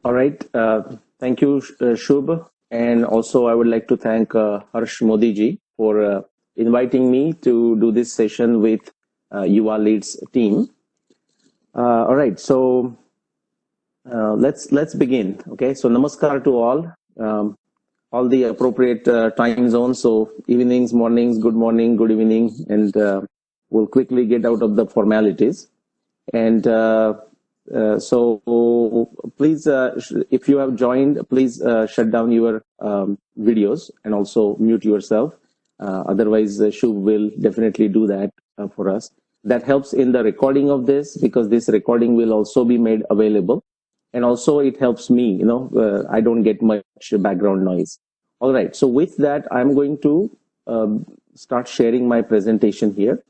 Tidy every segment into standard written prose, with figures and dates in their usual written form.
All right. Thank you, Shubh. And also, I would like to thank Harsh Modi ji for inviting me to do this session with YuvaLeads team. All right. So let's begin. Okay. So namaskar to all the appropriate time zones. So evenings, mornings, good morning, good evening, and we'll quickly get out of the formalities. And so please, if you have joined, please shut down your videos and also mute yourself. Otherwise, Shubh will definitely do that for us. That helps in the recording of this because this recording will also be made available. And also it helps me, I don't get much background noise. All right. So with that, I'm going to start sharing my presentation here.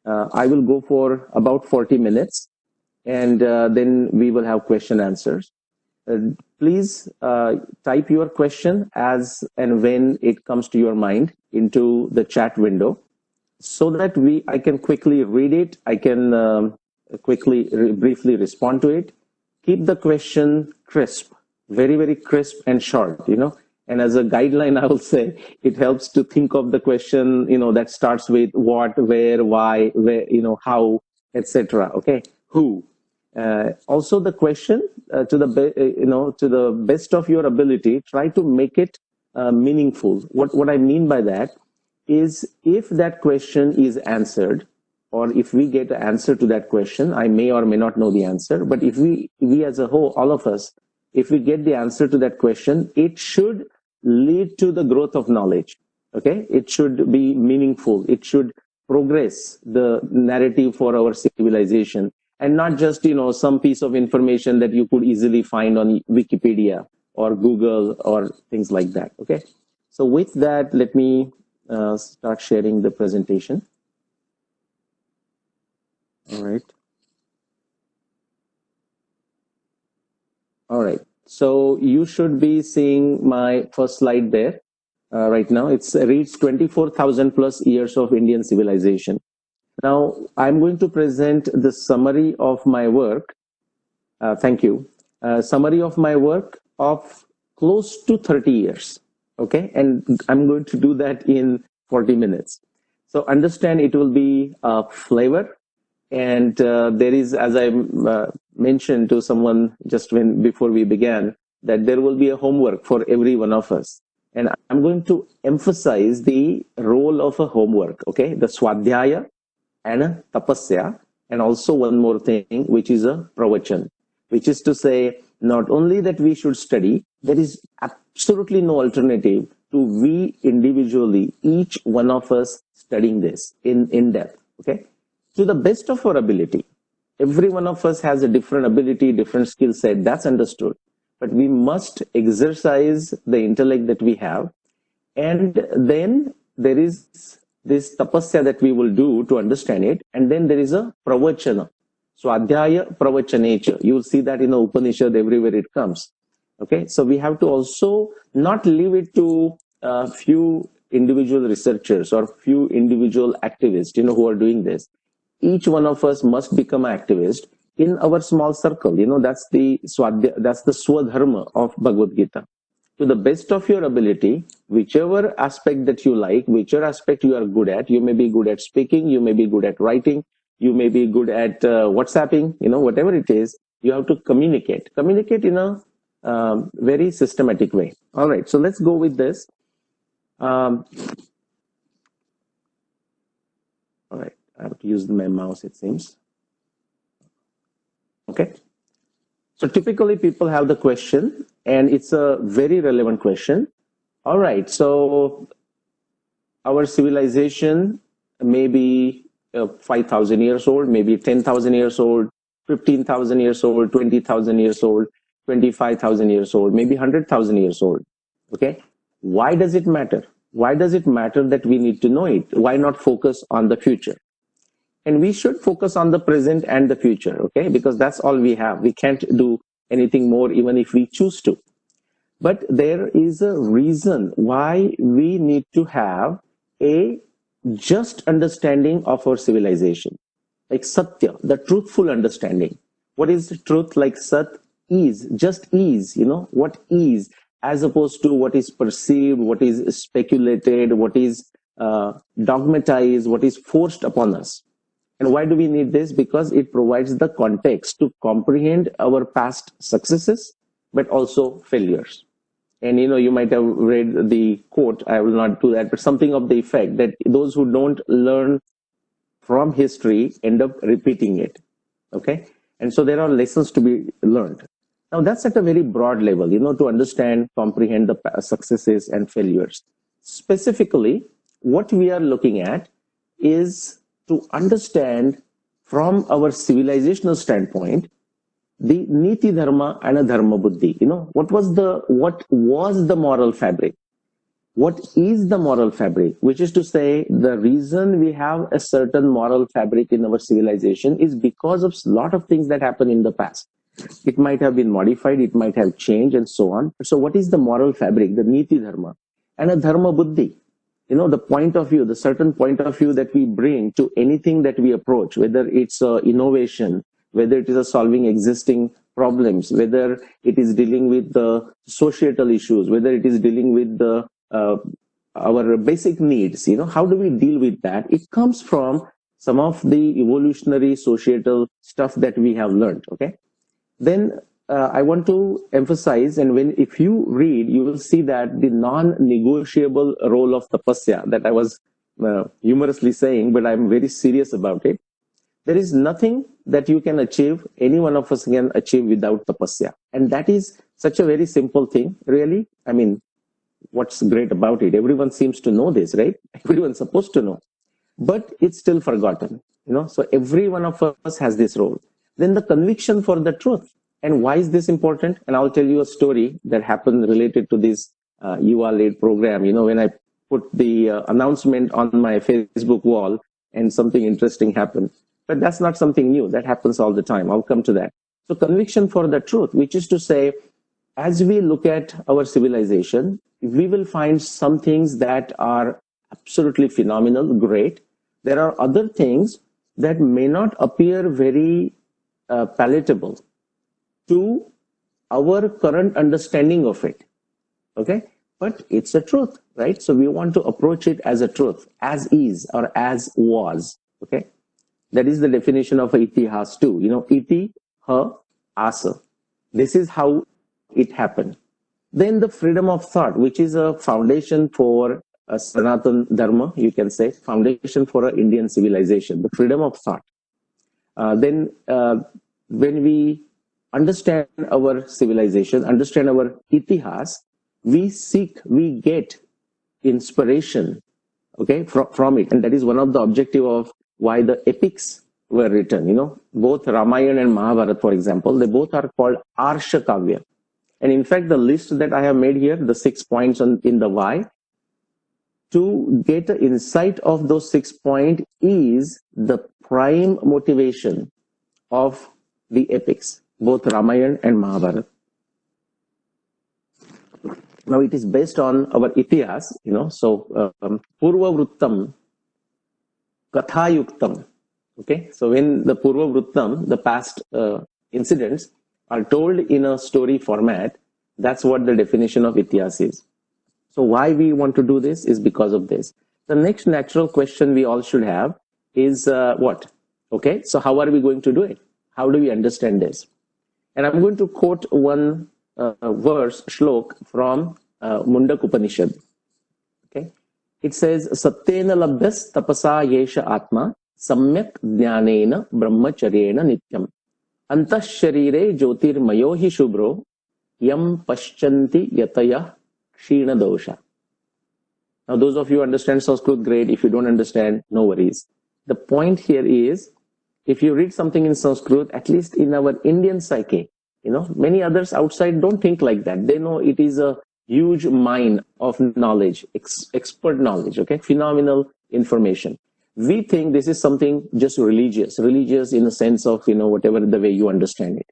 I will go for about 40 minutes and then we will have question answers. Please type your question as and when it comes to your mind into the chat window so that I can quickly read it. I can briefly respond to it. Keep the question crisp, very, very crisp and short, And as a guideline, I will say it helps to think of the question, that starts with what, where, why, where, how, etc. Okay, who. Also, the question to the best of your ability, try to make it meaningful. What I mean by that is, if that question is answered, or if we get an answer to that question, I may or may not know the answer, but if we as a whole, all of us, if we get the answer to that question, it should lead to the growth of knowledge. Okay, it should be meaningful. It should progress the narrative for our civilization, and not just some piece of information that you could easily find on Wikipedia or Google or things like that. Okay, so with that, let me start sharing the presentation. All right. All right. So you should be seeing my first slide there right now. It reads 24,000 plus years of Indian civilization. Now, I'm going to present the summary of my work. Thank you. Summary of my work of close to 30 years. Okay. And I'm going to do that in 40 minutes. So understand it will be a flavor. And there is, as I mentioned to someone just before we began, that there will be a homework for every one of us. And I'm going to emphasize the role of a homework, okay? The swadhyaya and a tapasya, and also one more thing, which is a pravachan, which is to say, not only that we should study, there is absolutely no alternative to we individually, each one of us studying this in depth, okay? To the best of our ability. Every one of us has a different ability, different skill set, that's understood. But we must exercise the intellect that we have. And then there is this tapasya that we will do to understand it. And then there is a pravachana. So adhyaya pravachanecha. You will see that in the Upanishad everywhere it comes. Okay, so we have to also not leave it to a few individual researchers or few individual activists, who are doing this. Each one of us must become an activist in our small circle. That's the swadharma of Bhagavad Gita. To the best of your ability, whichever aspect that you like, whichever aspect you are good at, you may be good at speaking, you may be good at writing, you may be good at WhatsApping, whatever it is, you have to communicate. Communicate in a very systematic way. All right, so let's go with this. All right. I have to use my mouse, it seems. Okay. So typically people have the question, and it's a very relevant question. All right. So our civilization may be 5,000 years old, maybe 10,000 years old, 15,000 years old, 20,000 years old, 25,000 years old, maybe 100,000 years old. Okay. Why does it matter? Why does it matter that we need to know it? Why not focus on the future? And we should focus on the present and the future, okay? Because that's all we have. We can't do anything more even if we choose to. But there is a reason why we need to have a just understanding of our civilization. Like Satya, the truthful understanding. What is the truth? Like Sat, is, just is, what is, as opposed to what is perceived, what is speculated, what is dogmatized, what is forced upon us. And why do we need this? Because it provides the context to comprehend our past successes, but also failures. And you might have read the quote, I will not do that, but something of the effect that those who don't learn from history end up repeating it. Okay? And so there are lessons to be learned. Now that's at a very broad level, to understand, comprehend the successes and failures. Specifically, what we are looking at is to understand from our civilizational standpoint the niti dharma and a dharma buddhi. What was the moral fabric? What is the moral fabric? Which is to say, the reason we have a certain moral fabric in our civilization is because of a lot of things that happened in the past. It might have been modified, it might have changed, and so on. So what is the moral fabric, the niti dharma? And a dharma buddhi, the point of view, the certain point of view that we bring to anything that we approach, whether it's innovation, whether it is solving existing problems, whether it is dealing with the societal issues, whether it is dealing with the our basic needs. How do we deal with that? It comes from some of the evolutionary societal stuff that we have learned. Okay. Then I want to emphasize, and if you read, you will see that the non-negotiable role of tapasya that I was humorously saying, but I'm very serious about it. There is nothing that you can achieve, any one of us can achieve without tapasya. And that is such a very simple thing, really. I mean, what's great about it? Everyone seems to know this, right? Everyone's supposed to know. But it's still forgotten, So every one of us has this role. Then the conviction for the truth. And why is this important? And I'll tell you a story that happened related to this YuvaLeads program. When I put the announcement on my Facebook wall and something interesting happened. But that's not something new. That happens all the time. I'll come to that. So conviction for the truth, which is to say, as we look at our civilization, we will find some things that are absolutely phenomenal, great. There are other things that may not appear very palatable to our current understanding of it. Okay? But it's a truth, right? So we want to approach it as a truth, as is or as was. Okay? That is the definition of itihas too. Iti, ha, asa. This is how it happened. Then the freedom of thought, which is a foundation for a Sanatan Dharma, you can say, foundation for an Indian civilization, the freedom of thought. Then when we understand our civilization, understand our itihas, we get inspiration, okay, from it. And that is one of the objective of why the epics were written. Both Ramayana and Mahabharata, for example, they both are called Arsha Kavya. And in fact, the list that I have made here, the 6 points in the why, to get the insight of those 6 points is the prime motivation of the epics, both Ramayana and Mahabharata. Now it is based on our itihas, so Purva Vruttam, Katha Yuktam. Okay, so when the Purva Vruttam, the past incidents, are told in a story format, that's what the definition of itihas is. So why we want to do this is because of this. The next natural question we all should have is what? Okay, so how are we going to do it? How do we understand this? And I'm going to quote one verse, shlok, from Mundak Upanishad. Okay, it says, Satyena labhyas tapasa yesha atma samyak jnanena brahmacharyena nityam antah sharire jyotirmayo hi shubro yam paschanti yataya kshina dosha. Now those of you who understand Sanskrit, great. If you don't understand, no worries. The point here is, if you read something in Sanskrit, at least in our Indian psyche, many others outside don't think like that. They know it is a huge mine of knowledge, expert knowledge, okay, phenomenal information. We think this is something just religious in the sense of, whatever the way you understand it.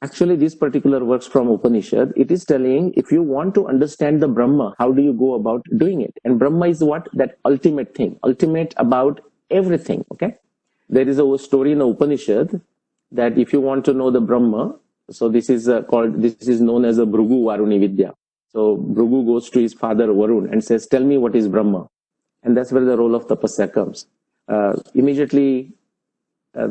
Actually, this particular works from Upanishad, it is telling, if you want to understand the Brahma, how do you go about doing it? And Brahma is what? That ultimate thing, ultimate about everything, okay? There is a story in the Upanishad that if you want to know the Brahma, So this is this is known as a Bhrugu Varuni Vidya. So Bhrugu goes to his father Varun and says, "Tell me what is Brahma." And that's where the role of tapasya comes. Immediately, uh,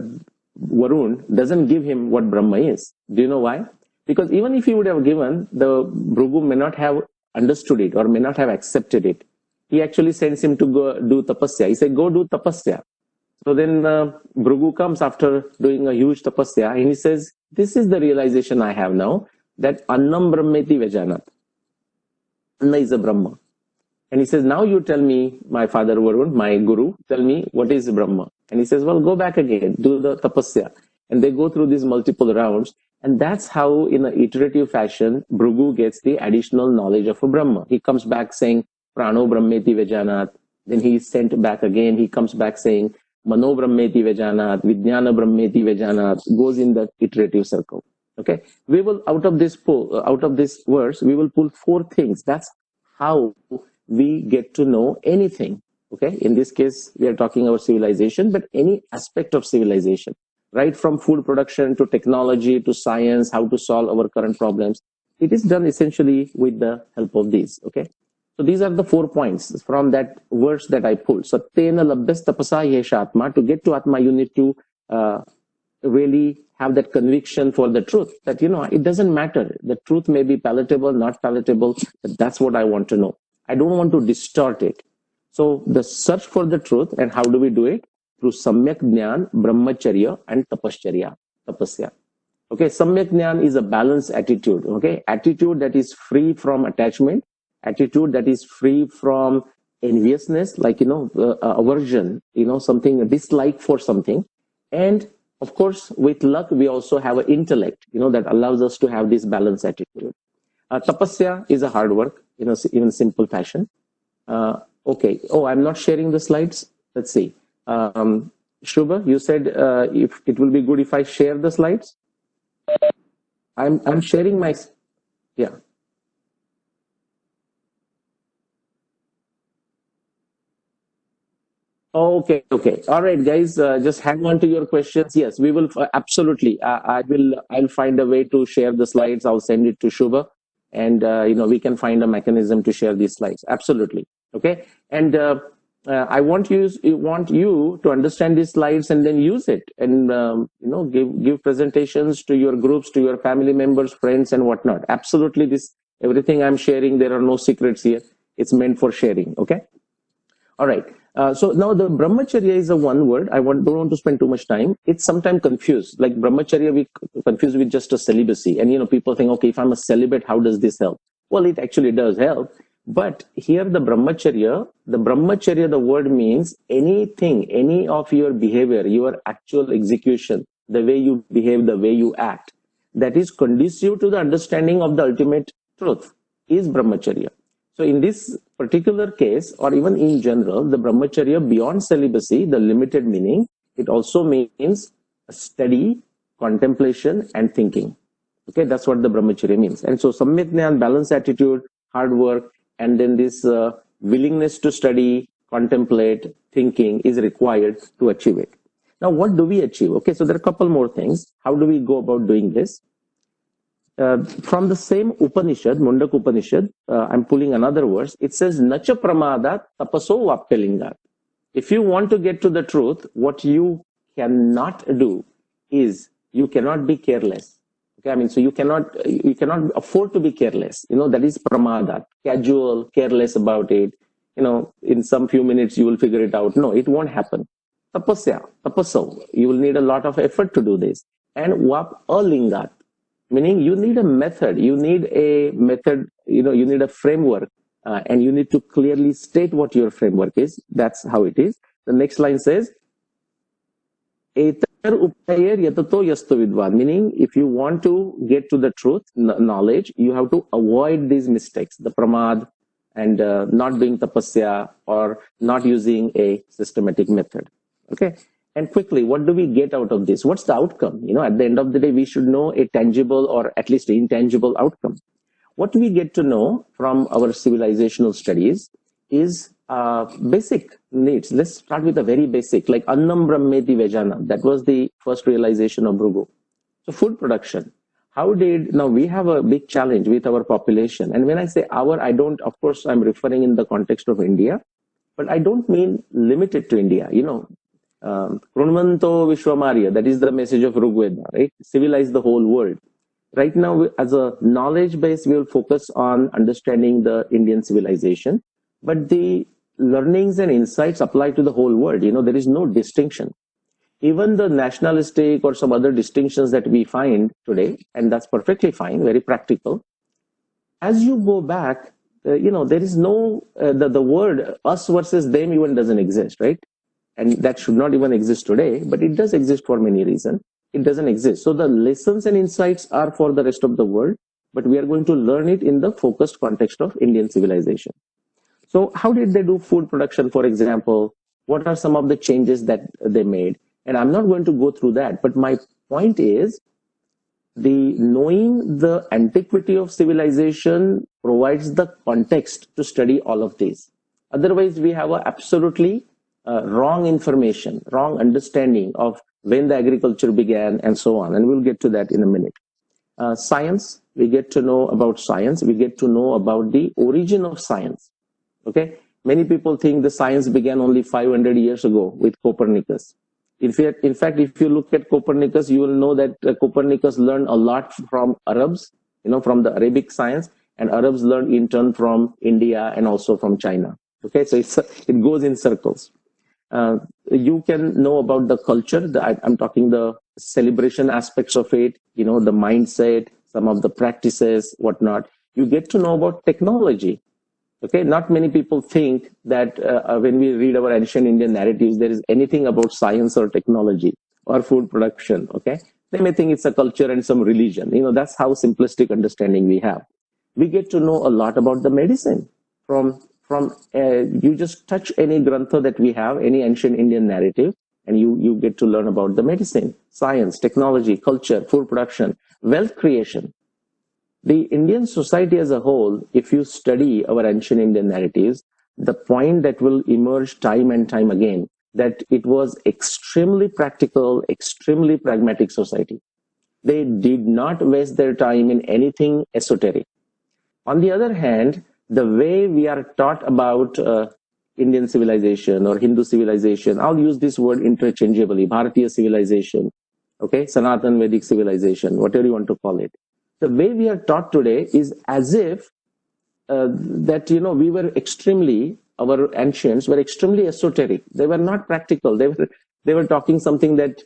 Varun doesn't give him what Brahma is. Do you know why? Because even if he would have given, the Bhrugu may not have understood it or may not have accepted it. He actually sends him to go do tapasya. He said, "Go do tapasya." So then Bhrugu comes after doing a huge tapasya and he says, "This is the realization I have now, that Annam Brahmeti Vejanat. Anna is a Brahma." And he says, "Now you tell me, my father Varun, my guru, tell me what is Brahma." And he says, "Well, go back again, do the tapasya." And they go through these multiple rounds. And that's how, in an iterative fashion, Bhrugu gets the additional knowledge of a Brahma. He comes back saying, "Prano Brahmeti Vejanat." Then he's sent back again. He comes back saying, "Mano Brahmeti Vejanat, Vijnana Brahmeti Vejanat," goes in the iterative circle. Okay. We will, out of this verse, we will pull four things. That's how we get to know anything. Okay. In this case, we are talking about civilization, but any aspect of civilization, right from food production to technology to science, how to solve our current problems. It is done essentially with the help of these. Okay. So these are the 4 points from that verse that I pulled. Satyena labbhas tapasa yesha atma. To get to Atma, you need to really have that conviction for the truth that, it doesn't matter. The truth may be palatable, not palatable, but that's what I want to know. I don't want to distort it. So the search for the truth, and how do we do it? Through samyak jnana, brahmacharya, and tapasya. Okay, samyak jnana is a balanced attitude. Okay, attitude that is free from attachment, attitude that is free from enviousness, like aversion, something, a dislike for something, and of course, with luck, we also have an intellect, that allows us to have this balanced attitude. Tapasya is a hard work, in simple fashion. Okay. Oh, I'm not sharing the slides. Let's see. Shubha, you said if it will be good if I share the slides. I'm sharing my, yeah. Okay, okay. All right, guys, just hang on to your questions. Yes, we will absolutely. I'll find a way to share the slides. I'll send it to Shubha, and we can find a mechanism to share these slides. Absolutely. Okay. And I want you to understand these slides and then use it, and give presentations to your groups, to your family members, friends, and whatnot. Absolutely, this everything I'm sharing. There are no secrets here. It's meant for sharing. Okay. All right. So now the brahmacharya is a one word. Don't want to spend too much time. It's sometimes confused. Like brahmacharya, we confuse with just a celibacy. And people think, okay, if I'm a celibate, how does this help? Well, it actually does help. But here the brahmacharya, the word means anything, any of your behavior, your actual execution, the way you behave, the way you act, that is conducive to the understanding of the ultimate truth is brahmacharya. So in this particular case, or even in general, the brahmacharya beyond celibacy, the limited meaning, it also means study, contemplation, and thinking. Okay, that's what the brahmacharya means. And so samyak jnana, balanced attitude, hard work, and then this willingness to study, contemplate, thinking is required to achieve it. Now, what do we achieve? Okay, so there are a couple more things. How do we go about doing this? From the same Upanishad, Mundak Upanishad, I'm pulling another verse. It says, "Nacha pramadat tapaso vapyalingat." If you want to get to the truth, what you cannot do is you cannot be careless. Okay, so you cannot afford to be careless. That is pramadat, casual, careless about it. In some few minutes you will figure it out. No, it won't happen. Tapaso. You will need a lot of effort to do this. And vapalingat, meaning you need a method, you need a framework, and you need to clearly state what your framework is. That's how it is. The next line says, Etar upayer yatato yasto vidwan, meaning if you want to get to the truth, knowledge, you have to avoid these mistakes, the pramad, and not doing tapasya or not using a systematic method. Okay. And quickly, what do we get out of this? What's the outcome? At the end of the day, we should know a tangible or at least intangible outcome. What we get to know from our civilizational studies is basic needs. Let's start with the very basic, like Annam Brahmeti Vejana. That was the first realization of Bhrugu. So food production. how did, now we have a big challenge with our population. And when I say our, I don't, of course, I'm referring in the context of India, but I don't mean limited to India. Prunvanto Vishwamarya, that is the message of Rigveda, right? Civilize the whole world. Right now, as a knowledge base, we will focus on understanding the Indian civilization, but the learnings and insights apply to the whole world. There is no distinction. Even the nationalistic or some other distinctions that we find today, and that's perfectly fine, very practical. As you go back, there is no, the word us versus them even doesn't exist, right? And that should not even exist today, but it does exist for many reasons. It doesn't exist. So the lessons and insights are for the rest of the world, but we are going to learn it in the focused context of Indian civilization. So how did they do food production, for example? What are some of the changes that they made? And I'm not going to go through that, but my point is the knowing the antiquity of civilization provides the context to study all of these. Otherwise, we have a absolutely wrong information, wrong understanding of when the agriculture began and so on. And we'll get to that in a minute. Science, we get to know about science. We get to know about the origin of science. Okay, many people think the science began only 500 years ago with Copernicus. In fact, if you look at Copernicus, you will know that Copernicus learned a lot from Arabs, from the Arabic science, and Arabs learned in turn from India and also from China. Okay, so it goes in circles. You can know about the culture. I'm talking the celebration aspects of it, the mindset, some of the practices, whatnot. You get to know about technology. Okay, not many people think that when we read our ancient Indian narratives, there is anything about science or technology or food production. Okay, they may think it's a culture and some religion. That's how simplistic understanding we have. We get to know a lot about the medicine from you just touch any grantha that we have, any ancient Indian narrative, and you get to learn about the medicine, science, technology, culture, food production, wealth creation. The Indian society as a whole, if you study our ancient Indian narratives, the point that will emerge time and time again, that it was extremely practical, extremely pragmatic society. They did not waste their time in anything esoteric. On the other hand, the way we are taught about Indian civilization or Hindu civilization, I'll use this word interchangeably, Bharatiya civilization, okay, Sanatan Vedic civilization, whatever you want to call it. The way we are taught today is as if that, we were our ancients were extremely esoteric. They were not practical. They were talking something that,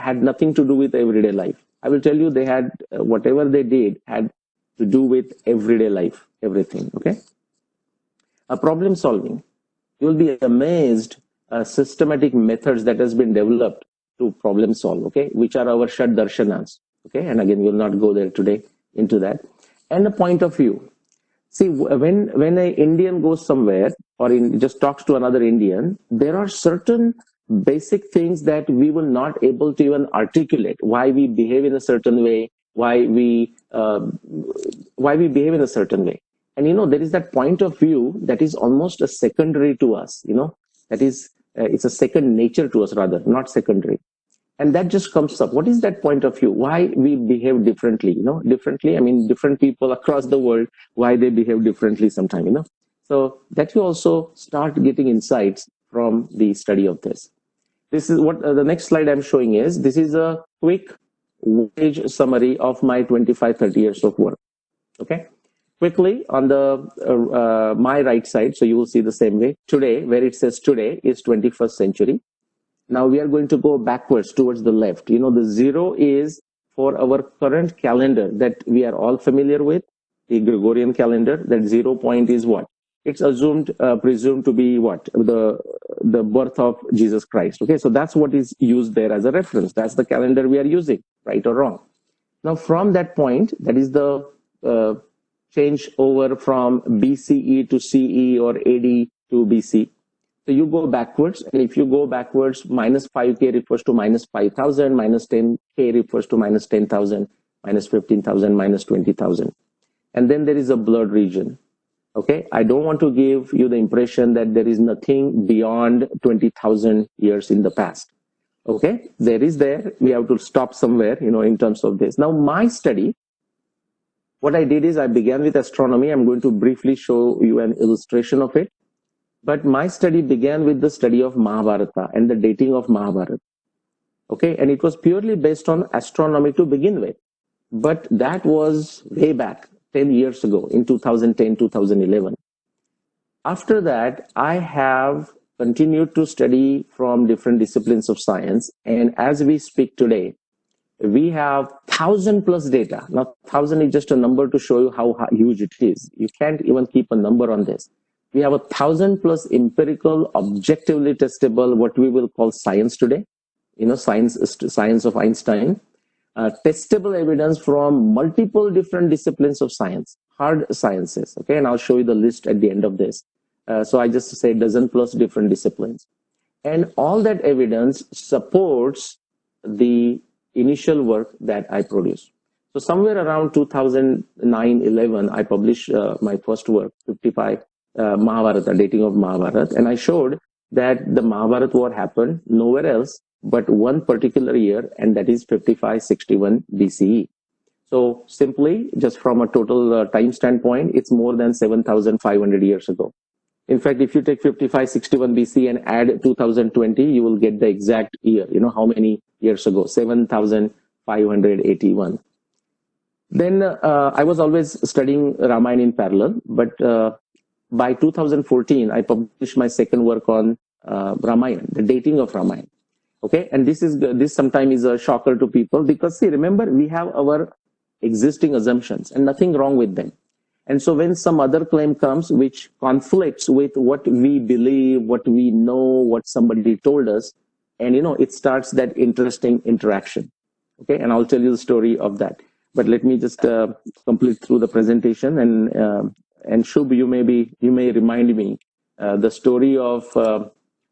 had nothing to do with everyday life. I will tell you, they had, whatever they did had to do with everyday life, everything, okay? Problem solving. You will be amazed systematic methods that has been developed to problem solve, okay, which are our Shad Darshanas. Okay, and again, we'll not go there today into that. And the point of view. See, when an Indian goes somewhere or just talks to another Indian, there are certain basic things that we will not able to even articulate. Why we behave in a certain way, why we behave in a certain way. And there is that point of view that is almost a secondary to us. That is, it's a second nature to us rather, not secondary. And that just comes up. What is that point of view? Why we behave differently? Differently. I mean, different people across the world, why they behave differently sometimes. So that you also start getting insights from the study of this. This is what the next slide I'm showing is. This is a quick page summary of my 25, 30 years of work. Okay. Quickly on the my right side, so you will see the same way. Today, where it says today is 21st century. Now we are going to go backwards towards the left. The 0 is for our current calendar that we are all familiar with, the Gregorian calendar. That 0 point is what? It's presumed to be what? The birth of Jesus Christ. Okay, so that's what is used there as a reference. That's the calendar we are using, right or wrong. Now from that point, that is the change over from BCE to CE or AD to BC. So you go backwards, and if you go backwards, minus 5K refers to minus 5,000, minus 10K refers to minus 10,000, minus 15,000, minus 20,000. And then there is a blurred region. Okay, I don't want to give you the impression that there is nothing beyond 20,000 years in the past. Okay, there. We have to stop somewhere, in terms of this. Now, my study, what I did is I began with astronomy. I'm going to briefly show you an illustration of it. But my study began with the study of Mahabharata and the dating of Mahabharata. Okay, and it was purely based on astronomy to begin with. But that was way back, 10 years ago, in 2010, 2011. After that, I have continued to study from different disciplines of science. And as we speak today, we have 1,000 plus data. Now, 1,000 is just a number to show you how huge it is. You can't even keep a number on this. We have 1,000 plus empirical, objectively testable, what we will call science today. Science of Einstein. Testable evidence from multiple different disciplines of science, hard sciences. Okay, and I'll show you the list at the end of this. So I just say dozen plus different disciplines. And all that evidence supports the initial work that I produced. So somewhere around 2009-11, I published my first work, 55 Mahabharata, dating of Mahabharata. And I showed that the Mahabharata war happened nowhere else but one particular year, and that is 5561 BCE. So simply, just from a total time standpoint, it's more than 7,500 years ago. In fact, if you take 5561 BC and add 2020, you will get the exact year. You know how many years ago? 7,581. Then I was always studying Ramayana in parallel, but by 2014, I published my second work on Ramayana, the dating of Ramayana. Okay, and this sometimes is a shocker to people because, see, remember, we have our existing assumptions and nothing wrong with them. And so when some other claim comes which conflicts with what we believe, what we know, what somebody told us, and it starts that interesting interaction. Okay, and I'll tell you the story of that. But let me just complete through the presentation, and Shubh, you may remind me the story of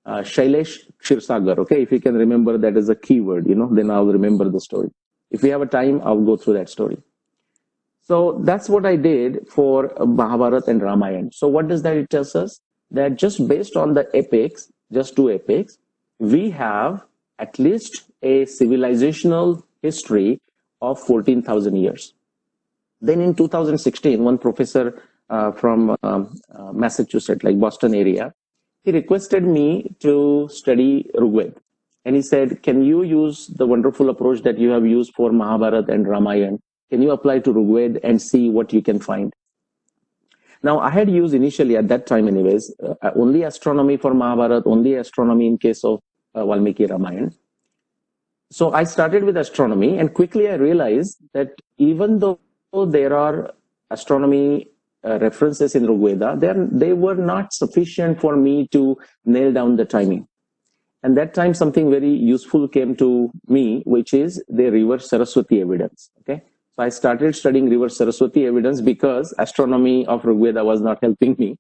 Shailesh Kshirsagar. Okay, if you can remember that as a keyword, then I'll remember the story. If we have a time, I'll go through that story. So that's what I did for Mahabharata and Ramayana. So what does that tell us? That just based on the epics, just two epics, we have at least a civilizational history of 14,000 years. Then in 2016, one professor from Massachusetts, like Boston area, he requested me to study Rigveda. And he said, can you use the wonderful approach that you have used for Mahabharata and Ramayana? Can you apply to Rigveda and see what you can find? Now, I had used initially, at that time anyways, only astronomy for Mahabharata, only astronomy in case of Valmiki Ramayana. So I started with astronomy, and quickly I realized that even though there are astronomy references in Rigveda, they were not sufficient for me to nail down the timing. And that time something very useful came to me, which is the river Saraswati evidence. Okay, so I started studying river Saraswati evidence because astronomy of Rigveda was not helping me.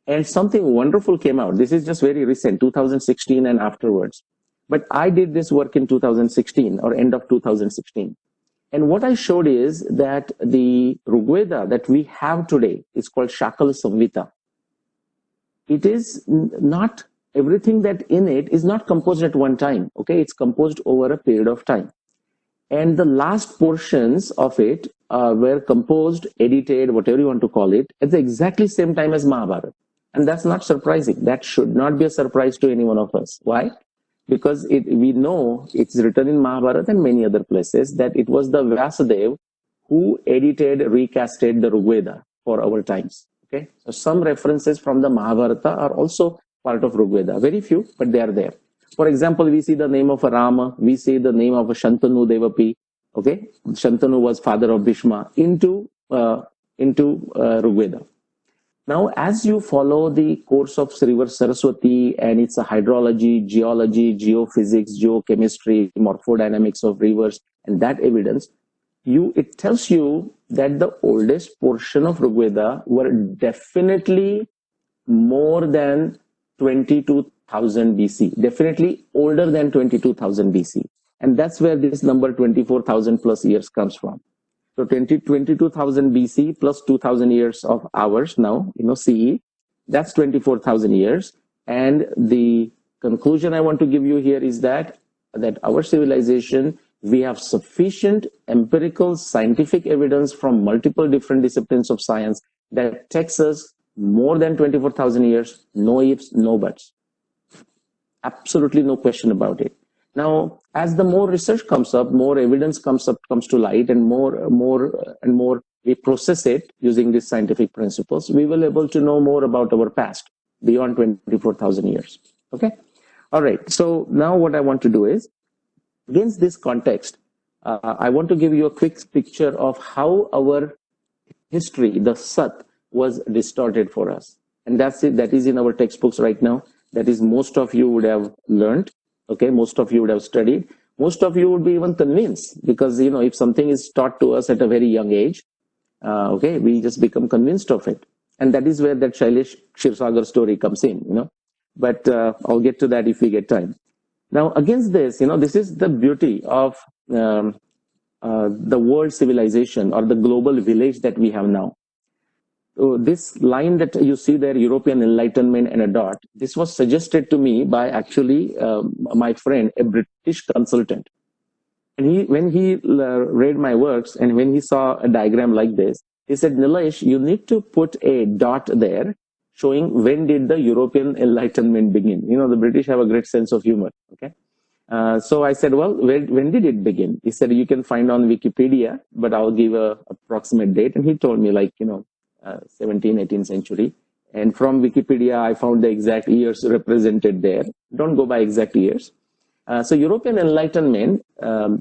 And something wonderful came out. This is just very recent, 2016 and afterwards. But I did this work in 2016 or end of 2016. And what I showed is that the Rigveda that we have today is called Shakala Samhita. It is not, everything that in it is not composed at one time. Okay, it's composed over a period of time. And the last portions of it were composed, edited, whatever you want to call it, at the exactly same time as Mahabharata. And that's not surprising. That should not be a surprise to any one of us. Why? Because we know it's written in Mahabharata and many other places that it was the Vyasadeva who edited, recasted the Rigveda for our times. Okay, so some references from the Mahabharata are also part of Rigveda. Very few, but they are there. For example, we see the name of a Rama, we see the name of a Shantanu Devapi. Okay, Shantanu was father of Bhishma into Rigveda. Now, as you follow the course of river Saraswati and its hydrology, geology, geophysics, geochemistry, morphodynamics of rivers, and that evidence, it tells you that the oldest portion of Rigveda were definitely more than 22,000 BC, definitely older than 22,000 BC. And that's where this number 24,000 plus years comes from. So 22,000 BC plus 2,000 years of ours now, CE, that's 24,000 years. And the conclusion I want to give you here is that that our civilization, we have sufficient empirical scientific evidence from multiple different disciplines of science that takes us more than 24,000 years, no ifs, no buts. Absolutely no question about it. Now, as the more research comes up, more evidence comes to light, and more we process it using these scientific principles, we will able to know more about our past beyond 24,000 years. Okay. All right. So now what I want to do is, against this context, I want to give you a quick picture of how our history, the Sat, was distorted for us. And that's it. That is in our textbooks right now. That is, most of you would have learned. Okay, most of you would have studied. Most of you would be even convinced, because if something is taught to us at a very young age, okay, we just become convinced of it. And that is where that Shailesh Shirsagar story comes in. But I'll get to that if we get time. Now, against this, this is the beauty of the world civilization, or the global village that we have now. So this line that you see there, European Enlightenment and a dot, this was suggested to me by actually my friend, a British consultant. And when he read my works, and when he saw a diagram like this, he said, Nilesh, you need to put a dot there showing when did the European Enlightenment begin. The British have a great sense of humor. Okay. So I said, well, when did it begin? He said, you can find on Wikipedia, but I'll give a approximate date. And he told me 17th, 18th century. And from Wikipedia, I found the exact years represented there. Don't go by exact years. So European Enlightenment,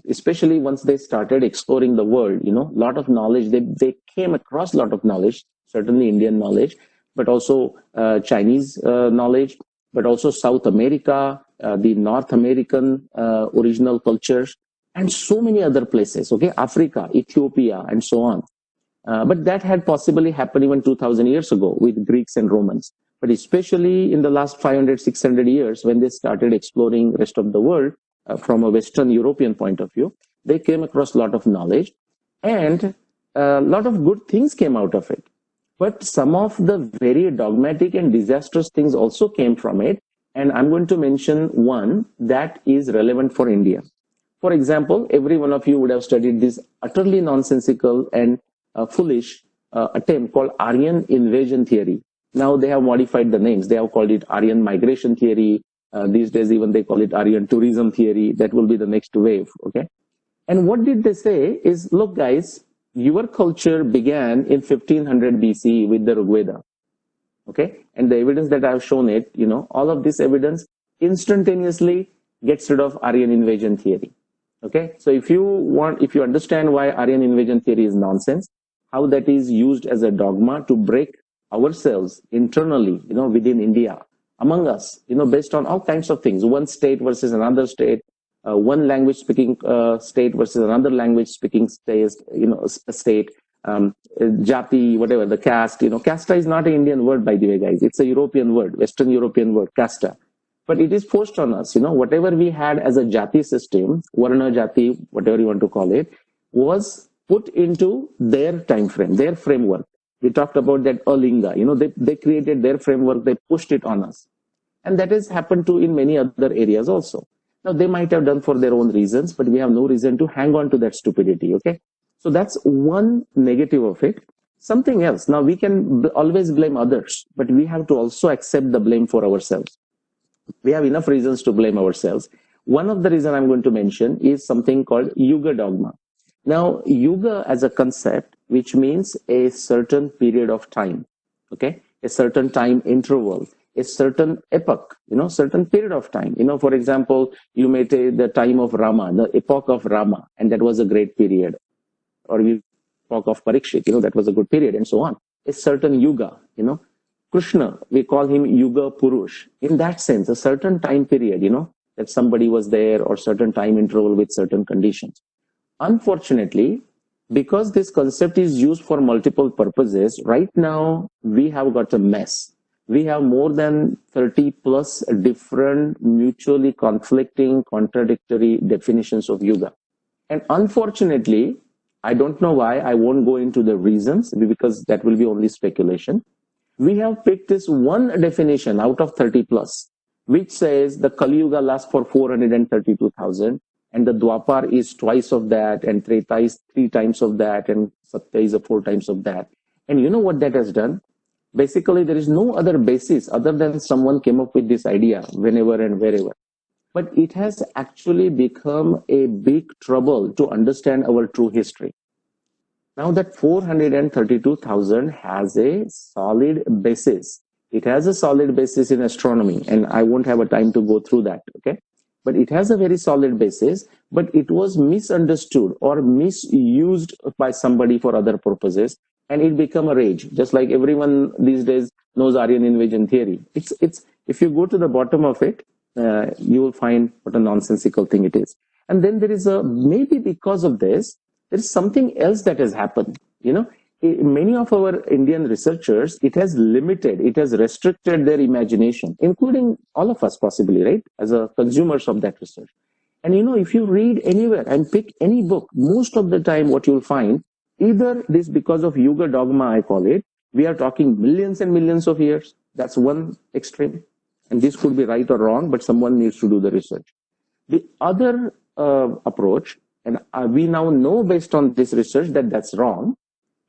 especially once they started exploring the world, lot of knowledge, they came across a lot of knowledge, certainly Indian knowledge, but also Chinese knowledge, but also South America, the North American original cultures, and so many other places, okay, Africa, Ethiopia, and so on. But that had possibly happened even 2,000 years ago with Greeks and Romans. But especially in the last 500, 600 years, when they started exploring the rest of the world from a Western European point of view, they came across a lot of knowledge, and a lot of good things came out of it. But some of the very dogmatic and disastrous things also came from it. And I'm going to mention one that is relevant for India. For example, every one of you would have studied this utterly nonsensical and foolish attempt called Aryan invasion theory. Now they have modified the names. They have called it Aryan migration theory. These days, even they call it Aryan tourism theory. That will be the next wave. Okay. And what did they say is, look, guys, your culture began in 1500 BC with the Rig Veda. Okay. And the evidence that I've shown it, all of this evidence instantaneously gets rid of Aryan invasion theory. Okay. So if you understand why Aryan invasion theory is nonsense, how that is used as a dogma to break ourselves internally, within India, among us, based on all kinds of things, one state versus another state, one language speaking state versus another language speaking state, jati, whatever, the caste, casta is not an Indian word, by the way, guys. It's a European word, Western European word, casta. But it is forced on us, whatever we had as a jati system, varna jati, whatever you want to call it, was put into their time frame, their framework. We talked about that Alinga, they created their framework, they pushed it on us. And that has happened to in many other areas also. Now, they might have done for their own reasons, but we have no reason to hang on to that stupidity, okay? So that's one negative of it. Something else, now we can always blame others, but we have to also accept the blame for ourselves. We have enough reasons to blame ourselves. One of the reasons I'm going to mention is something called Yuga dogma. Now, Yuga as a concept, which means a certain period of time, okay? A certain time interval, a certain epoch, certain period of time. For example, you may take the time of Rama, the epoch of Rama, and that was a great period. Or the epoch of Parikshit, that was a good period, and so on. A certain Yuga, Krishna, we call him Yuga Purush. In that sense, a certain time period, that somebody was there, or certain time interval with certain conditions. Unfortunately, because this concept is used for multiple purposes, right now we have got a mess. We have more than 30 plus different mutually conflicting, contradictory definitions of Yuga. And unfortunately, I don't know why, I won't go into the reasons, because that will be only speculation. We have picked this one definition out of 30 plus, which says the Kali Yuga lasts for 432,000, and the Dwapar is twice of that, and Treta is 3 times of that, and Satya is 4 times of that. And you know what that has done? Basically, there is no other basis other than someone came up with this idea whenever and wherever. But it has actually become a big trouble to understand our true history. Now that 432,000 has a solid basis. It has a solid basis in astronomy, and I won't have a time to go through that, okay? But it has a very solid basis, but it was misunderstood or misused by somebody for other purposes, and it became a rage. Just like everyone these days knows Aryan invasion theory. It's if you go to the bottom of it, you will find what a nonsensical thing it is. And then there is a, maybe because of this, there is something else that has happened. Many of our Indian researchers, it has restricted their imagination, including all of us possibly, right, as a consumers of that research. And if you read anywhere and pick any book, most of the time what you'll find, either this because of Yuga dogma, I call it, we are talking millions and millions of years. That's one extreme. And this could be right or wrong, but someone needs to do the research. The other approach, and we now know based on this research that that's wrong,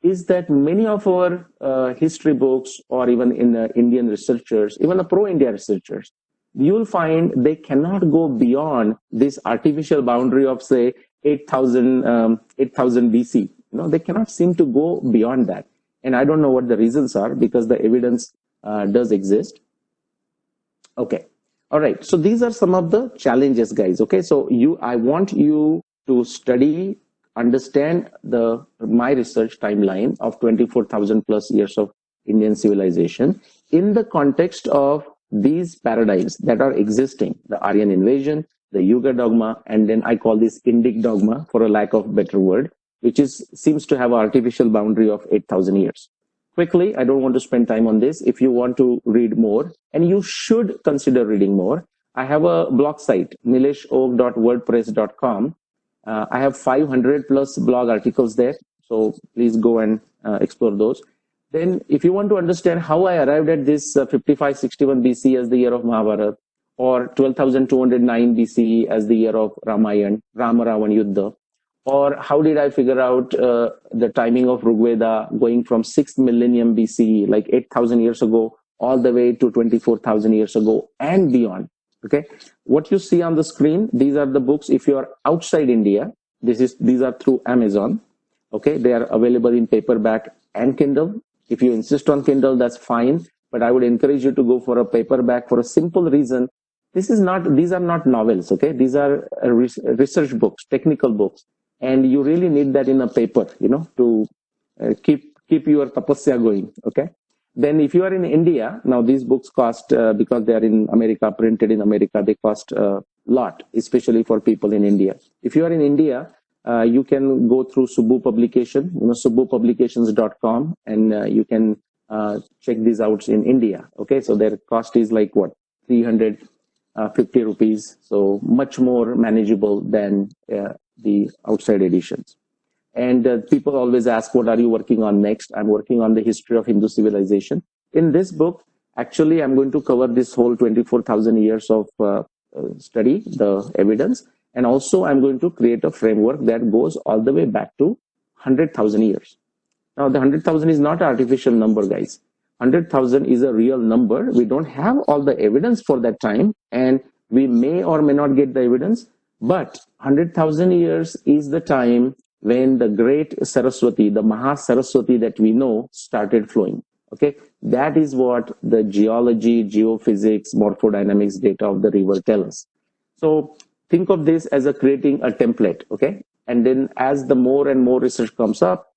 is that many of our history books, or even in Indian researchers, even the pro-India researchers, you will find they cannot go beyond this artificial boundary of, say, 8,000 BC. They cannot seem to go beyond that. And I don't know what the reasons are, because the evidence does exist. Okay. All right. So these are some of the challenges, guys. Okay. So I want you to study, understand my research timeline of 24,000 plus years of Indian civilization in the context of these paradigms that are existing: the Aryan invasion, the Yuga dogma, and then I call this Indic dogma for a lack of better word, which seems to have an artificial boundary of 8,000 years. Quickly, I don't want to spend time on this. If you want to read more, and you should consider reading more, I have a blog site, nileshoak.wordpress.com. I have 500 plus blog articles there, so please go and explore those. Then, if you want to understand how I arrived at this 5561 BC as the year of Mahabharata, or 12,209 BCE as the year of Ramayana, Rama-Ravan Yuddha, or how did I figure out the timing of Rigveda going from 6th millennium BCE, like 8,000 years ago, all the way to 24,000 years ago and beyond. Okay, what you see on the screen, these are the books. If you are outside India, these are through Amazon. Okay, they are available in paperback and Kindle. If you insist on Kindle, that's fine, but I would encourage you to go for a paperback for a simple reason. These are not novels. Okay, these are research books, technical books, and you really need that in a paper, to keep your tapasya going. Okay. Then if you are in India, now these books cost, because they are in America, printed in America, they cost a lot, especially for people in India. If you are in India, you can go through Subbu Publication, subbupublications.com, and you can check these out in India. Okay, so their cost is like what, 350 rupees, so much more manageable than the outside editions. And people always ask, what are you working on next? I'm working on the history of Hindu civilization. In this book, actually, I'm going to cover this whole 24,000 years of study, the evidence. And also, I'm going to create a framework that goes all the way back to 100,000 years. Now, the 100,000 is not an artificial number, guys. 100,000 is a real number. We don't have all the evidence for that time, and we may or may not get the evidence. But 100,000 years is the time when the great Saraswati, the Maha Saraswati that we know, started flowing. Okay, that is what the geology, geophysics, morphodynamics data of the river tell us. So think of this as creating a template. Okay, and then as the more and more research comes up,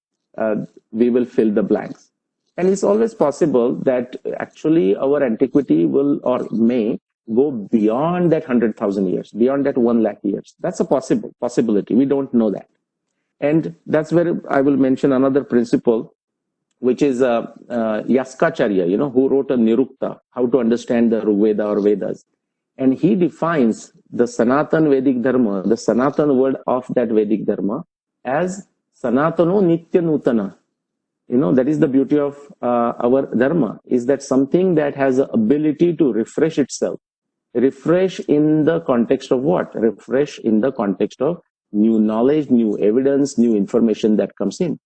we will fill the blanks. And it's always possible that actually our antiquity will or may go beyond that 100,000 years, beyond that 1 lakh years. That's a possibility. We don't know that. And that's where I will mention another principle, which is Yaskacharya, who wrote a Nirukta, how to understand the Rigveda or Vedas. And he defines the Sanatan Vedic Dharma, the Sanatan word of that Vedic Dharma, as Sanatano Nitya Nutana. That is the beauty of our Dharma, is that something that has the ability to refresh itself. Refresh in the context of what? Refresh in the context of new knowledge, new evidence, new information that comes in.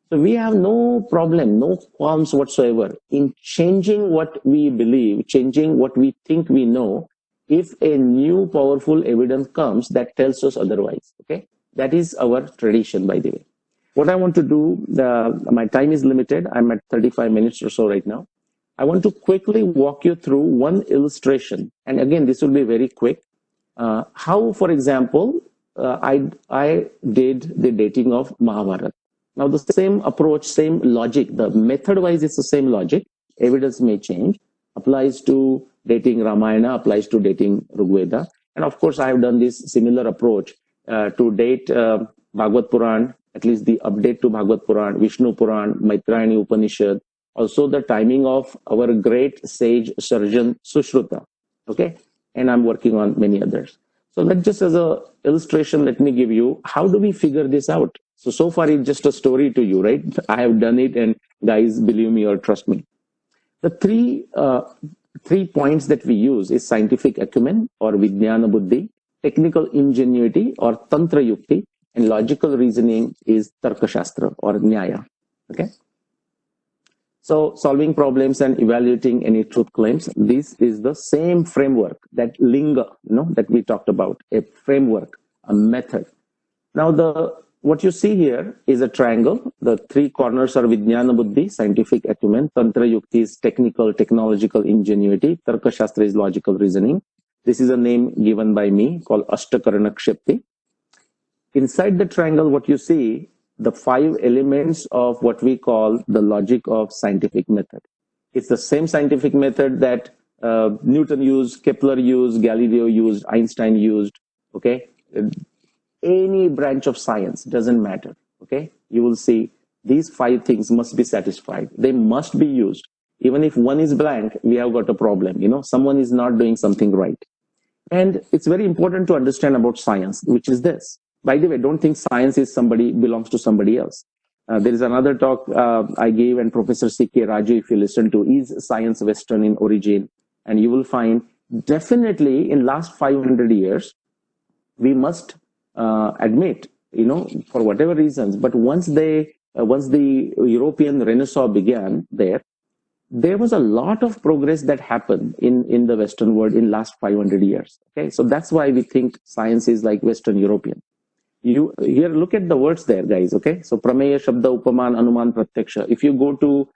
So we have no problem, no qualms whatsoever in changing what we believe, changing what we think we know, if a new powerful evidence comes that tells us otherwise. Okay, that is our tradition, by the way. What I want to do, my time is limited. I'm at 35 minutes or so right now. I want to quickly walk you through one illustration. And again, this will be very quick. How, for example, I did the dating of Mahabharata. Now, the same approach, same logic, the method-wise, it's the same logic. Evidence may change. Applies to dating Ramayana, applies to dating Rigveda. And of course, I have done this similar approach to date Bhagavad Puran, at least the update to Bhagavad Puran, Vishnu Puran, Maitrayani Upanishad, also the timing of our great sage surgeon Sushruta. Okay, and I'm working on many others. So let's just as a illustration, let me give you, how do we figure this out? So far it's just a story to you, right? I have done it, and guys, believe me or trust me. The three points that we use is scientific acumen or Vijnana Buddhi, technical ingenuity or Tantra Yukti, and logical reasoning is Tarka Shastra or Nyaya. Okay. So solving problems and evaluating any truth claims, this is the same framework, that linga, that we talked about, a framework, a method. Now what you see here is a triangle. The three corners are Vijnana Buddhi, scientific acumen, Tantra Yukti is technical, technological ingenuity, Tarka Shastra is logical reasoning. This is a name given by me called Ashtakarana Kshipti. Inside the triangle, what you see, the 5 elements of what we call the logic of scientific method. It's the same scientific method that Newton used, Kepler used, Galileo used, Einstein used. Okay, any branch of science, doesn't matter. Okay, you will see these 5 things must be satisfied. They must be used. Even if one is blank, we have got a problem. Someone is not doing something right. And it's very important to understand about science, which is this. By the way, don't think science is belongs to somebody else. There is another talk I gave, and Professor C.K. Raju, if you listen to, is science Western in origin. And you will find definitely in last 500 years, we must admit, for whatever reasons, but once the European Renaissance began there was a lot of progress that happened in the Western world in last 500 years. Okay, so that's why we think science is like Western European. You here, look at the words there, guys. Okay, so Prameya, Shabda, Upaman, Anuman, Pratyaksha. If you go to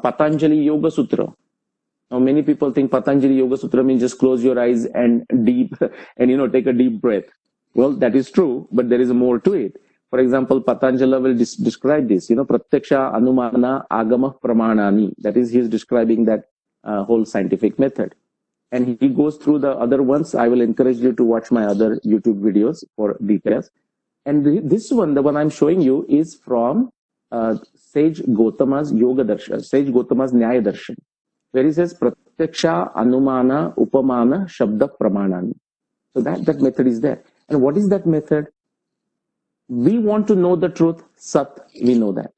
Patanjali Yoga Sutra, now many people think Patanjali Yoga Sutra means just close your eyes and take a deep breath. Well, that is true, but there is more to it. For example, Patanjali will describe this, Pratyaksha, Anumana, Agama, Pramanani. That is, he is describing that whole scientific method. And he goes through the other ones. I will encourage you to watch my other YouTube videos for details. And this one, the one I'm showing you, is from Sage Gautama's Yoga Darshan, Sage Gautama's Nyaya Darshan, where he says Pratyaksha, Anumana, Upamana, Shabda, Pramanani. So that method is there. And what is that method? We want to know the truth, Sat, we know that.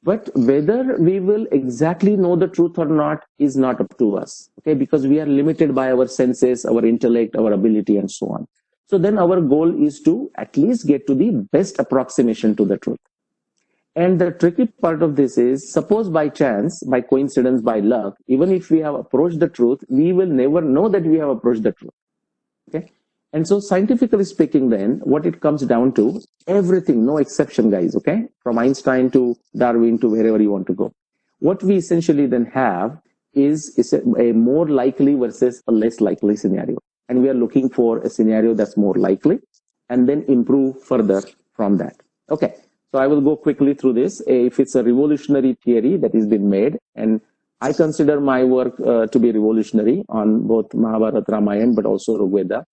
But whether we will exactly know the truth or not is not up to us, okay? Because we are limited by our senses, our intellect, our ability, and so on. So then our goal is to at least get to the best approximation to the truth. And the tricky part of this is, suppose by chance, by coincidence, by luck, even if we have approached the truth, we will never know that we have approached the truth, okay? And so scientifically speaking then, what it comes down to, everything, no exception, guys, okay? From Einstein to Darwin to wherever you want to go. What we essentially then have is a more likely versus a less likely scenario. And we are looking for a scenario that's more likely and then improve further from that. Okay, so I will go quickly through this. If it's a revolutionary theory that has been made, and I consider my work to be revolutionary on both Mahabharata, Ramayana, but also Rigveda.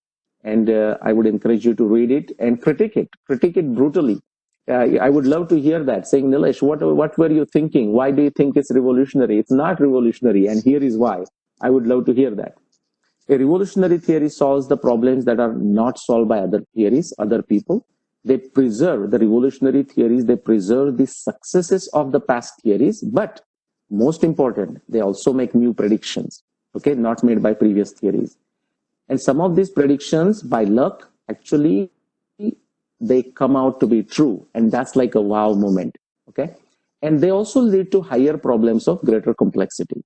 And I would encourage you to read it and critique it brutally. I would love to hear that, saying, Nilesh, what were you thinking? Why do you think it's revolutionary? It's not revolutionary, and here is why. I would love to hear that. A revolutionary theory solves the problems that are not solved by other theories, other people. They preserve the revolutionary theories, they preserve the successes of the past theories, but most important, they also make new predictions, okay, not made by previous theories. And some of these predictions, by luck, actually, they come out to be true. And that's like a wow moment. Okay. And they also lead to higher problems of greater complexity.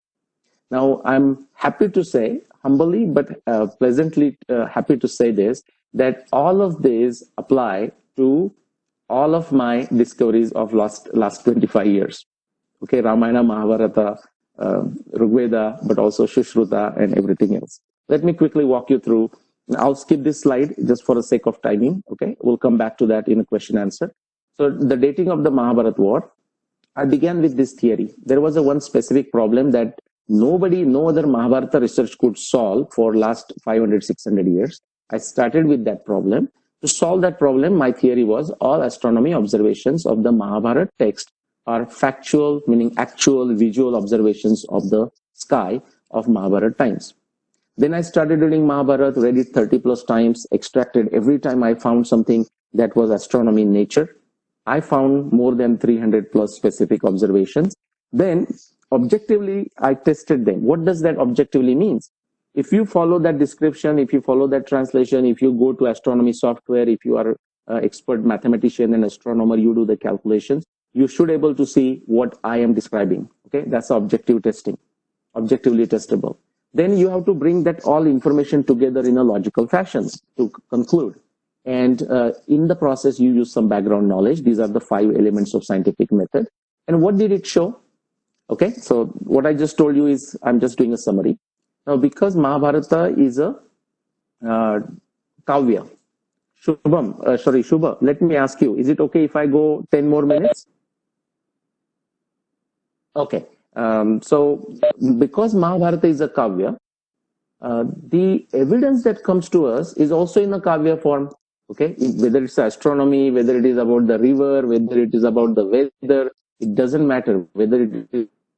Now, I'm happy to say, humbly but pleasantly happy to say this, that all of these apply to all of my discoveries of last 25 years. Okay, Ramayana, Mahabharata, Rigveda, but also Shushruta and everything else. Let me quickly walk you through. I'll skip this slide just for the sake of timing. Okay, we'll come back to that in a question answer. So the dating of the Mahabharata war, I began with this theory. There was a one specific problem that no other Mahabharata research could solve for last 500, 600 years. I started with that problem. To solve that problem, my theory was all astronomy observations of the Mahabharata text are factual, meaning actual visual observations of the sky of Mahabharata times. Then I started reading Mahabharata, read it 30 plus times, extracted every time I found something that was astronomy in nature. I found more than 300 plus specific observations. Then objectively, I tested them. What does that objectively mean? If you follow that description, if you follow that translation, if you go to astronomy software, if you are an expert mathematician and astronomer, you do the calculations, you should able to see what I am describing. Okay, that's objective testing, objectively testable. Then you have to bring that all information together in a logical fashion to conclude. And in the process, you use some background knowledge. These are the 5 elements of scientific method. And what did it show? Okay, so what I just told you is, I'm just doing a summary. Now, because Mahabharata is a kavya, Shubha, let me ask you, is it okay if I go 10 more minutes? Okay, so because Mahabharata is a kavya, the evidence that comes to us is also in a kavya form. Okay, whether it's astronomy, whether it is about the river, whether it is about the weather, it doesn't matter. Whether it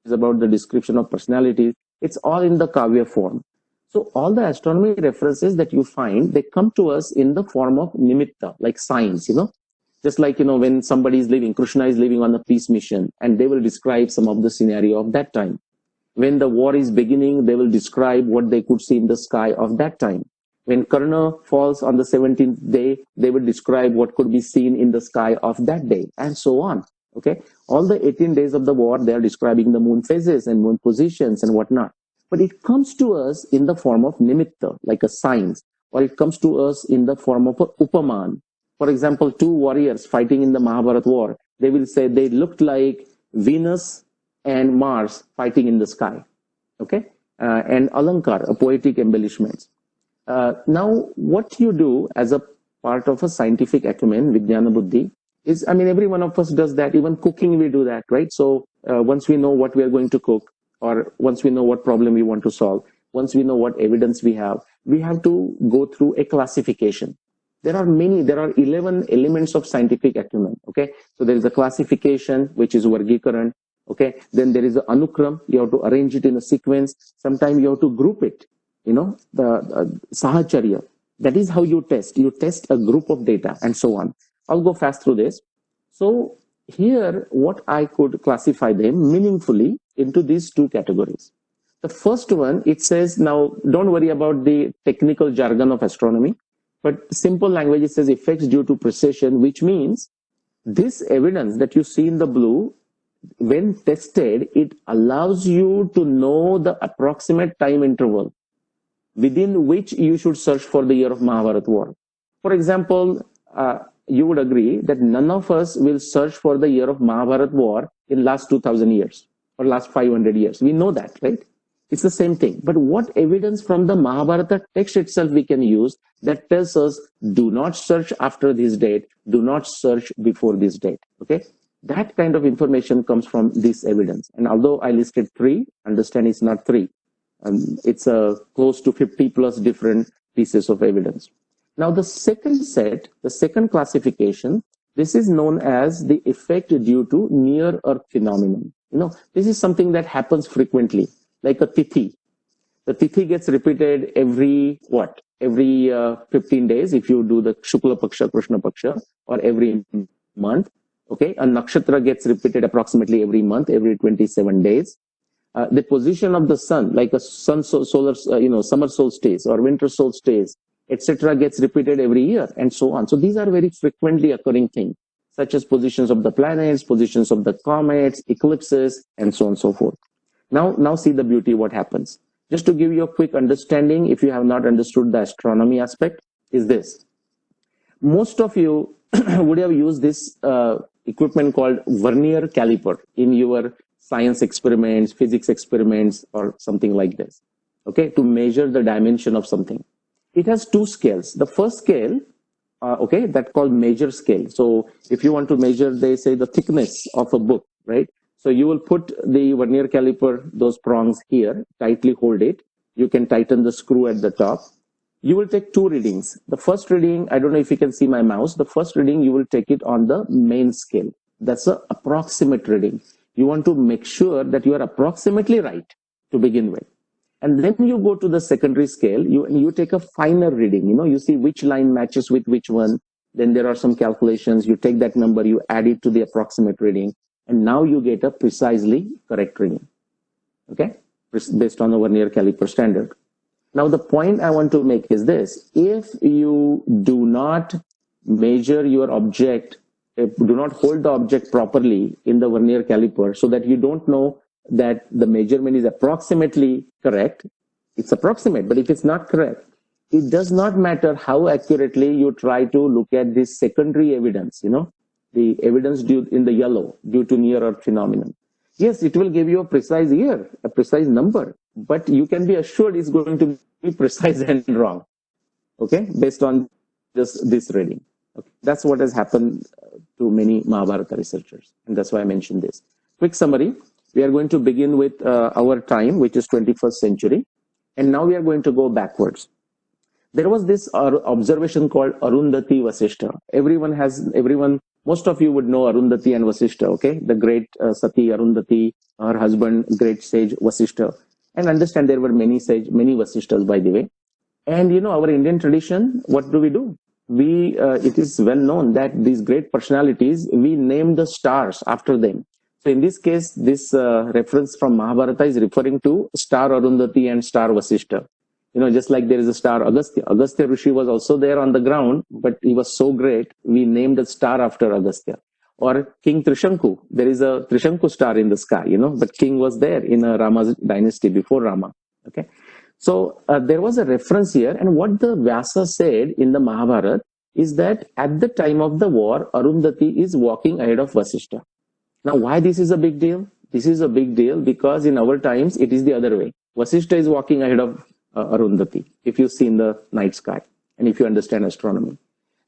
is about the description of personalities, it's all in the kavya form. So all the astronomy references that you find, they come to us in the form of nimitta, like signs, just like, when somebody is living, Krishna is living on a peace mission, and they will describe some of the scenario of that time. When the war is beginning, they will describe what they could see in the sky of that time. When Karna falls on the 17th day, they will describe what could be seen in the sky of that day, and so on. Okay, all the 18 days of the war, they are describing the moon phases and moon positions and whatnot. But it comes to us in the form of nimitta, like a signs, or it comes to us in the form of a upaman. For example, 2 warriors fighting in the Mahabharata war, they will say they looked like Venus and Mars fighting in the sky. Okay, and alankar, a poetic embellishments. Now, what you do as a part of a scientific acumen, Vijnana Buddhi, is, every one of us does that. Even cooking, we do that, right? So once we know what we are going to cook, or once we know what problem we want to solve, once we know what evidence we have to go through a classification. There are 11 elements of scientific acumen. Okay, so there is a classification, which is Vargikaran. Okay, then there is an anukram. You have to arrange it in a sequence. Sometimes you have to group it. The sahacharya. That is how you test. You test a group of data and so on. I'll go fast through this. So here, what I could classify them meaningfully into these 2 categories. The first one, it says, now don't worry about the technical jargon of astronomy, but simple language, it says effects due to precession, which means this evidence that you see in the blue, when tested, it allows you to know the approximate time interval within which you should search for the year of Mahabharata war. For example, you would agree that none of us will search for the year of Mahabharata war in last 2000 years or last 500 years. We know that, right? It's the same thing. But what evidence from the Mahabharata text itself we can use that tells us, do not search after this date, do not search before this date, okay? That kind of information comes from this evidence. And although I listed 3, understand it's not 3. It's close to 50 plus different pieces of evidence. Now, the second set, the second classification, this is known as the effect due to near Earth phenomenon. This is something that happens frequently, like a tithi. The tithi gets repeated every 15 days if you do the Shukla Paksha, Krishna Paksha, or every month. Okay, a nakshatra gets repeated approximately every month, every 27 days. the position of the sun, like a solar, summer solstice or winter solstice, etc., gets repeated every year, and so on. So these are very frequently occurring things, such as positions of the planets, positions of the comets, eclipses, and so on and so forth. Now see the beauty, what happens. Just to give you a quick understanding, if you have not understood the astronomy aspect, is this. Most of you would have used this equipment called vernier caliper in your science experiments, physics experiments, or something like this, okay, to measure the dimension of something. It has two scales. The first scale, okay, that's called measure scale. So if you want to measure, they say, the thickness of a book, right? So you will put the vernier caliper, those prongs here, tightly hold it. You can tighten the screw at the top. You will take two readings. The first reading, I don't know if you can see my mouse. The first reading, you will take it on the main scale. That's an approximate reading. You want to make sure that you are approximately right to begin with. And then you go to the secondary scale. You take a finer reading. You see which line matches with which one. Then there are some calculations. You take that number, you add it to the approximate reading. And now you get a precisely correct reading, okay, based on the vernier caliper standard. Now, the point I want to make is this. If you do not measure your object, do not hold the object properly in the vernier caliper, so that you don't know that the measurement is approximately correct, it's approximate, but if it's not correct, it does not matter how accurately you try to look at this secondary evidence, the evidence due in the yellow due to near Earth phenomenon. Yes, it will give you a precise year, a precise number, but you can be assured it's going to be precise and wrong, okay, based on just this reading. Okay. That's what has happened to many Mahabharata researchers, and that's why I mentioned this. Quick summary, we are going to begin with our time, which is 21st century, and now we are going to go backwards. There was this observation called Arundhati Vasishtha. Most of you would know Arundhati and Vasishtha, okay? The great Sati Arundhati, her husband, great sage Vasishtha. And understand there were many Vasishthas, by the way. And our Indian tradition, what do? It is well known that these great personalities, we name the stars after them. So in this case, this reference from Mahabharata is referring to star Arundhati and star Vasishtha. Just like there is a star Agastya. Agastya Rishi was also there on the ground, but he was so great, we named a star after Agastya. Or King Trishanku. There is a Trishanku star in the sky, but king was there in Rama's dynasty before Rama. Okay. So there was a reference here, and what the Vyasa said in the Mahabharata is that at the time of the war, Arundhati is walking ahead of Vasishtha. Now, why this is a big deal? This is a big deal because in our times, it is the other way. Vasishtha is walking ahead of Arundhati, if you see in the night sky, and if you understand astronomy.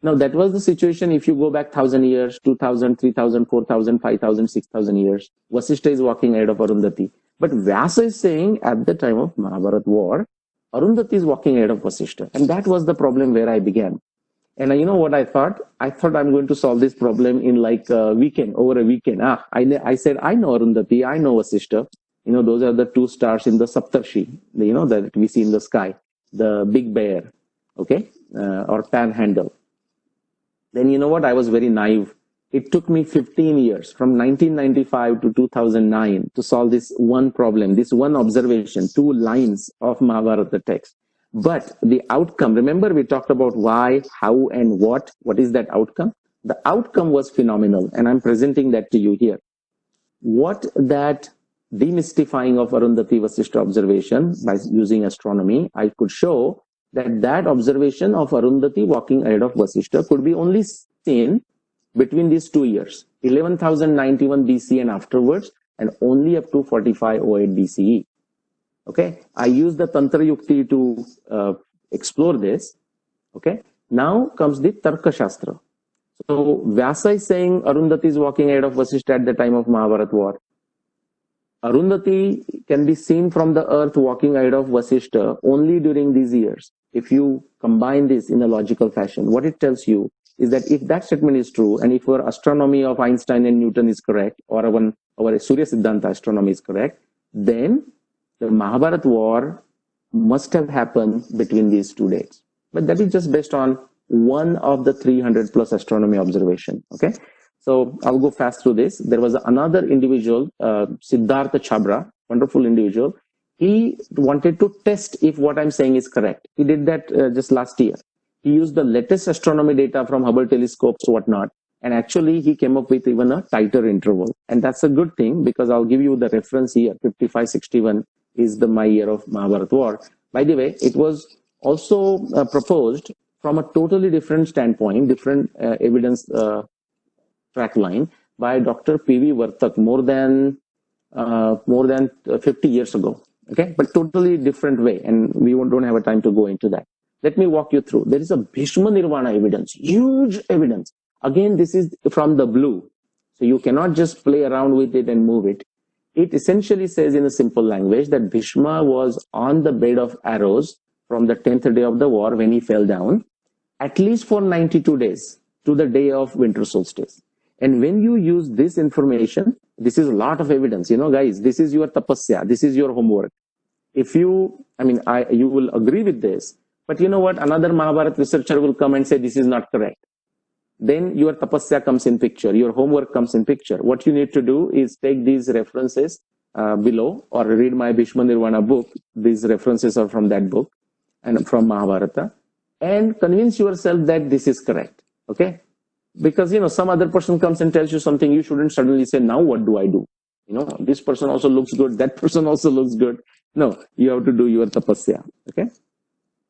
Now, that was the situation if you go back 1,000 years, 2,000, 3,000, 4,000, 5,000, 6,000 years. Vasishtha is walking ahead of Arundhati. But Vyasa is saying at the time of Mahabharata war, Arundhati is walking ahead of Vasishtha. And that was the problem where I began. And you know what I thought? I thought I'm going to solve this problem in like a weekend, over a weekend. I said, I know Arundhati, I know Vasishtha. Those are the two stars in the Saptarshi, that we see in the sky, the big bear, okay, or panhandle. Then you know what? I was very naive. It took me 15 years, from 1995 to 2009, to solve this one problem, this one observation, 2 lines of Mahabharata text. But the outcome, remember we talked about why, how, and what. What is that outcome? The outcome was phenomenal, and I'm presenting that to you here. What that demystifying of Arundhati Vasishtha observation by using astronomy, I could show that observation of Arundhati walking ahead of Vasishtha could be only seen between these 2 years, 11,091 BC and afterwards, and only up to 4508 BCE. Okay, I use the Tantra Yukti to explore this. Okay, now comes the Tarka Shastra. So Vyasa is saying Arundhati is walking ahead of Vasishtha at the time of Mahabharata war. Arundhati can be seen from the earth walking ahead of Vasishtha only during these years. If you combine this in a logical fashion, what it tells you is that if that statement is true, and if our astronomy of Einstein and Newton is correct, or our Surya Siddhanta astronomy is correct, then the Mahabharata war must have happened between these 2 dates. But that is just based on one of the 300 plus astronomy observation. Okay. So I'll go fast through this. There was another individual, Siddhartha Chabra wonderful individual. He wanted to test if what I'm saying is correct. He did that just last year. He used the latest astronomy data from Hubble telescopes, whatnot, and actually he came up with even a tighter interval. And that's a good thing, because I'll give you the reference here. 5561 is my year of Mahabharata war. By the way, it was also proposed from a totally different standpoint, different evidence track line by Dr. P.V. Vartak more than 50 years ago. Okay, but totally different way, and we don't have a time to go into that. Let me walk you through. There is a Bhishma Nirvana evidence, huge evidence. Again, this is from the blue, so you cannot just play around with it and move it. It essentially says in a simple language that Bhishma was on the bed of arrows from the 10th day of the war when he fell down, at least for 92 days to the day of winter solstice. And when you use this information, this is a lot of evidence, guys, this is your tapasya, this is your homework. If you, you will agree with this, but you know what, another Mahabharata researcher will come and say this is not correct. Then your tapasya comes in picture, your homework comes in picture. What you need to do is take these references below, or read my Bhishma Nirvana book. These references are from that book and from Mahabharata, and convince yourself that this is correct. Okay? Because some other person comes and tells you something, you shouldn't suddenly say, now what do I do? This person also looks good, that person also looks good. No, you have to do your tapasya. Okay?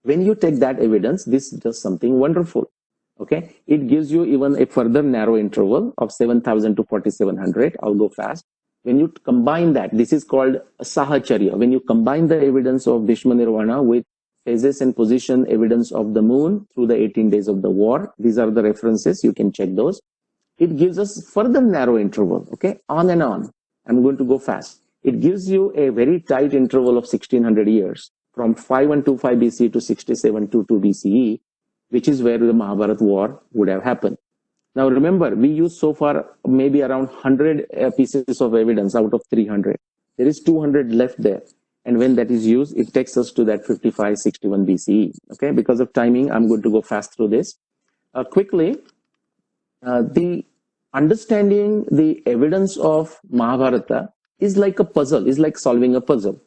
When you take that evidence, this does something wonderful. Okay? It gives you even a further narrow interval of 7,000 to 4,700. I'll go fast. When you combine that, this is called Sahacharya. When you combine the evidence of Bhishma Nirvana with phases and position evidence of the moon through the 18 days of the war, these are the references, you can check those. It gives us further narrow interval, okay, on and on. I'm going to go fast. It gives you a very tight interval of 1600 years, from 5125 BC to 6722 BCE, which is where the Mahabharata war would have happened. Now remember, we used so far maybe around 100 pieces of evidence out of 300. There is 200 left there. And when that is used, it takes us to that 5561 BCE. Okay, because of timing, I'm going to go fast through this. Quickly, the understanding the evidence of Mahabharata is like a puzzle, is like solving a puzzle.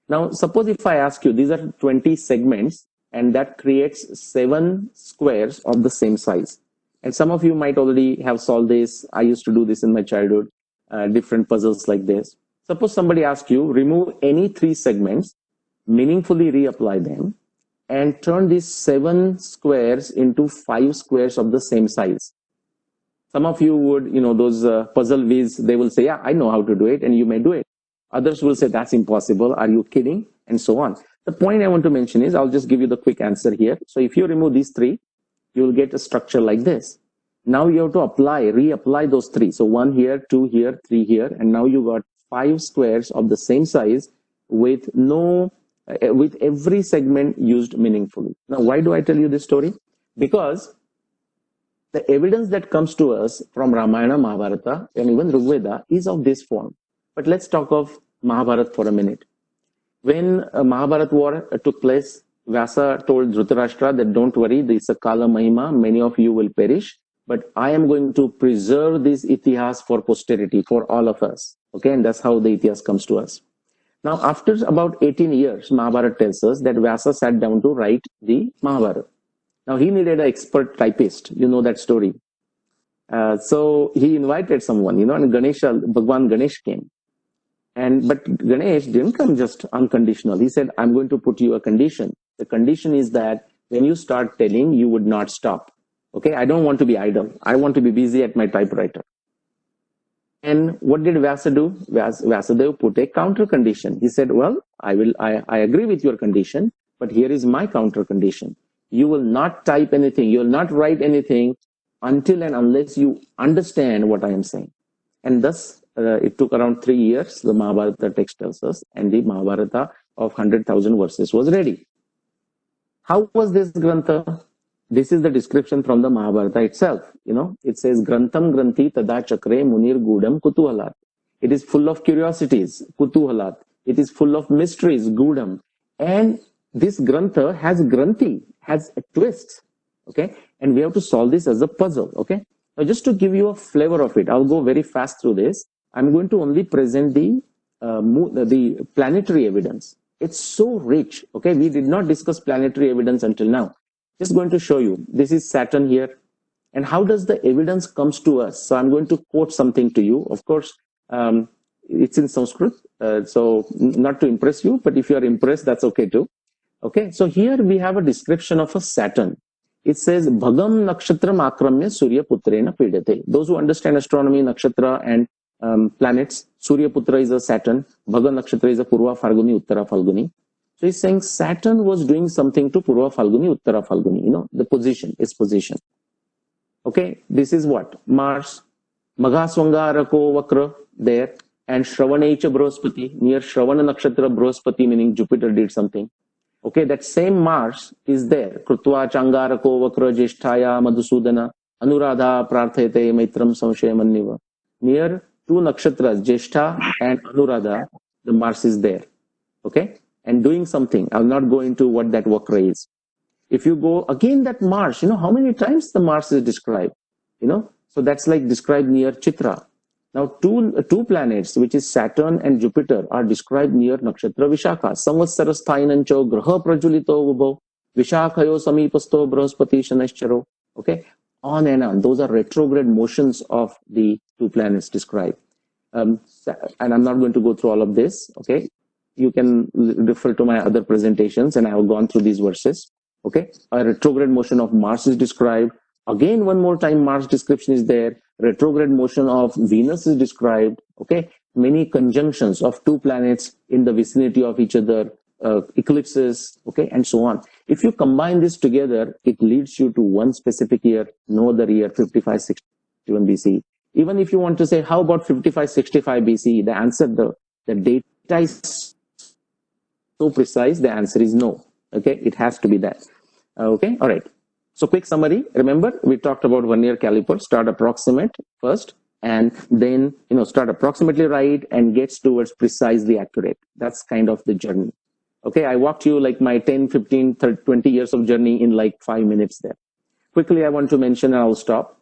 Now, suppose if I ask you, these are 20 segments, and that creates 7 squares of the same size. And some of you might already have solved this. I used to do this in my childhood, different puzzles like this. Suppose somebody asks you, remove any 3 segments, meaningfully reapply them, and turn these 7 squares into 5 squares of the same size. Some of you would, those puzzle whiz, they will say, yeah, I know how to do it, and you may do it. Others will say, that's impossible, are you kidding? And so on. The point I want to mention is, I'll just give you the quick answer here. So if you remove these 3, you will get a structure like this. Now you have to reapply those 3. So 1 here, 2 here, 3 here, and now you got 5 squares of the same size with with every segment used meaningfully. Now, why do I tell you this story? Because the evidence that comes to us from Ramayana, Mahabharata, and even Rigveda is of this form. But let's talk of Mahabharata for a minute. When Mahabharata war took place, Vyasa told Dhritarashtra that don't worry, this is a Kala Mahima, many of you will perish, but I am going to preserve this itihas for posterity, for all of us. Okay, and that's how the itihas comes to us. Now, after about 18 years, Mahabharata tells us that Vyasa sat down to write the Mahabharata. Now, he needed an expert typist. You know that story. So he invited someone, and Bhagwan Ganesh came. But Ganesh didn't come just unconditional. He said, I'm going to put you a condition. The condition is that when you start telling, you would not stop. Okay, I don't want to be idle. I want to be busy at my typewriter. And what did Vyasa do? Vyasadeva put a counter condition. He said, well, I agree with your condition, but here is my counter condition. You will not type anything. You will not write anything until and unless you understand what I am saying. And thus, it took around 3 years, the Mahabharata text tells us, and the Mahabharata of 100,000 verses was ready. How was this Grantha? This is the description from the Mahabharata itself. It says, Grantham Granthi Tada Chakre Munir Gudam Kutuhalat. It is full of curiosities, Kutuhalat. It is full of mysteries, Gudam. And this Grantha has Granthi, has a twist. Okay? And we have to solve this as a puzzle. Okay? Now, just to give you a flavor of it, I'll go very fast through this. I'm going to only present the the planetary evidence. It's so rich. Okay, we did not discuss planetary evidence until now. Just going to show you. This is Saturn here. And how does the evidence comes to us? So I'm going to quote something to you. Of course, it's in Sanskrit, so not to impress you, but if you are impressed, that's okay too. Okay, so here we have a description of a Saturn. It says, Bhagam nakshatram akramya Surya putrena pidate. Those who understand astronomy, nakshatra and planets, Surya Putra is a Saturn, Bhaga nakshatra is a Purva Falguni, Uttara Falguni. So he's saying Saturn was doing something to Purva Falguni, Uttara Falguni, the position, its position. Okay, this is what? Mars, Maghaswangarako Vakra there, and Shravanaicha Brahaspati, near Shravana Nakshatra Brahaspati, meaning Jupiter did something. Okay, that same Mars is there. Krutva Changarako Vakra Jesthaya Madhusudana, Anuradha Prarthete Maitram Samshayamanniva. Near two nakshatras, Jeshtha and Anuradha, the Mars is there. Okay, and doing something. I'll not go into what that Vakra is. If you go again, that Mars, how many times the Mars is described, so that's like described near Chitra. Now two planets, which is Saturn and Jupiter, are described near Nakshatra Vishakha. Samvatsarasthainancho graha prajulito vubho Vishakhayo samipasto brahaspati shanaischaro. Okay, on and on. Those are retrograde motions of the two planets described. And I'm not going to go through all of this. Okay, you can refer to my other presentations, and I have gone through these verses. Okay, a retrograde motion of Mars is described. Again, one more time, Mars description is there. Retrograde motion of Venus is described. Okay, many conjunctions of two planets in the vicinity of each other, eclipses, okay, and so on. If you combine this together, it leads you to one specific year, no other year, 5561 BC. Even if you want to say, how about 5565 BC? The answer, the data is so precise, the answer is no. Okay, it has to be that. Okay, all right. So quick summary. Remember, we talked about vernier caliper. Start approximate first, and then start approximately right and gets towards precisely accurate. That's kind of the journey. Okay, I walked you like my 10, 15, 30, 20 years of journey in like 5 minutes there. Quickly, I want to mention, and I'll stop.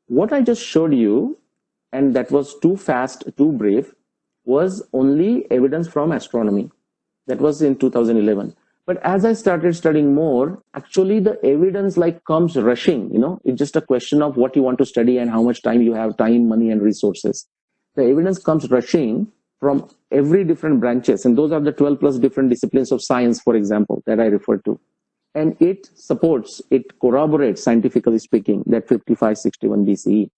What I just showed you, and that was too fast, too brief, was only evidence from astronomy. That was in 2011. But as I started studying more, actually the evidence comes rushing, it's just a question of what you want to study and how much time you have, time, money, and resources. The evidence comes rushing from every different branches. And those are the 12 plus different disciplines of science, for example, that I referred to. And it supports, it corroborates, scientifically speaking, that 5561 BCE.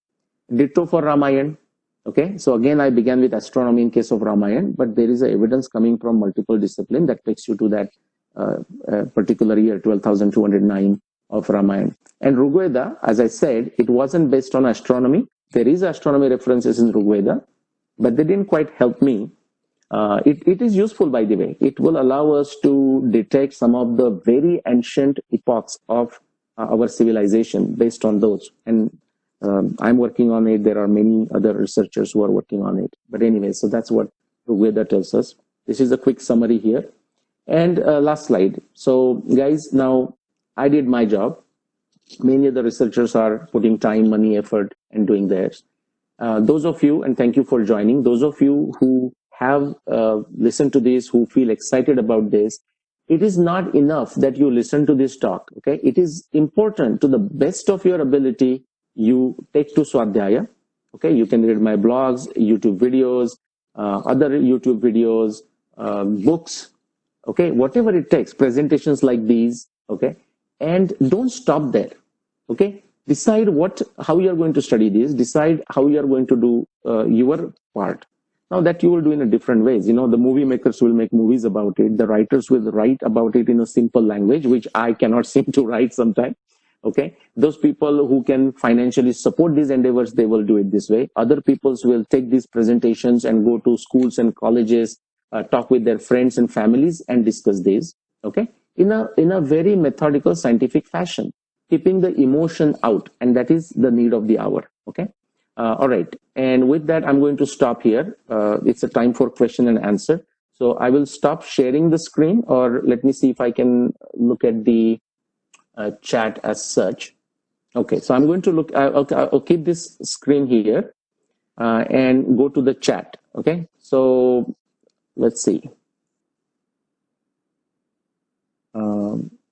Ditto for Ramayana. Okay, so again, I began with astronomy in case of Ramayana, but there is evidence coming from multiple disciplines that takes you to that particular year, 12,209 of Ramayana. And Rigveda, as I said, it wasn't based on astronomy. There is astronomy references in Rigveda, but they didn't quite help me. It is useful, by the way. It will allow us to detect some of the very ancient epochs of our civilization based on those. And I'm working on it. There are many other researchers who are working on it. But anyway, so that's what Rigveda tells us. This is a quick summary here. And last slide. So guys, now I did my job. Many of the researchers are putting time, money, effort, and doing theirs. Those of you, and thank you for joining, those of you who have listened to this, who feel excited about this, it is not enough that you listen to this talk, okay? It is important, to the best of your ability, you take to Swadhyaya, okay? You can read my blogs, YouTube videos, other YouTube videos, books, okay? Whatever it takes, presentations like these, okay? And don't stop there, okay? Decide how you are going to study this, decide how you are going to do your part. Now that you will do in a different ways. The movie makers will make movies about it. The writers will write about it in a simple language, which I cannot seem to write sometimes. Okay. Those people who can financially support these endeavors, they will do it this way. Other peoples will take these presentations and go to schools and colleges, talk with their friends and families and discuss these. Okay. In a very methodical, scientific fashion, keeping the emotion out. And that is the need of the hour. Okay. All right. And with that, I'm going to stop here. It's a time for question and answer. So I will stop sharing the screen, or let me see if I can look at the chat as such. Okay. So I'm going to look, I'll keep this screen here and go to the chat. Okay. So let's see.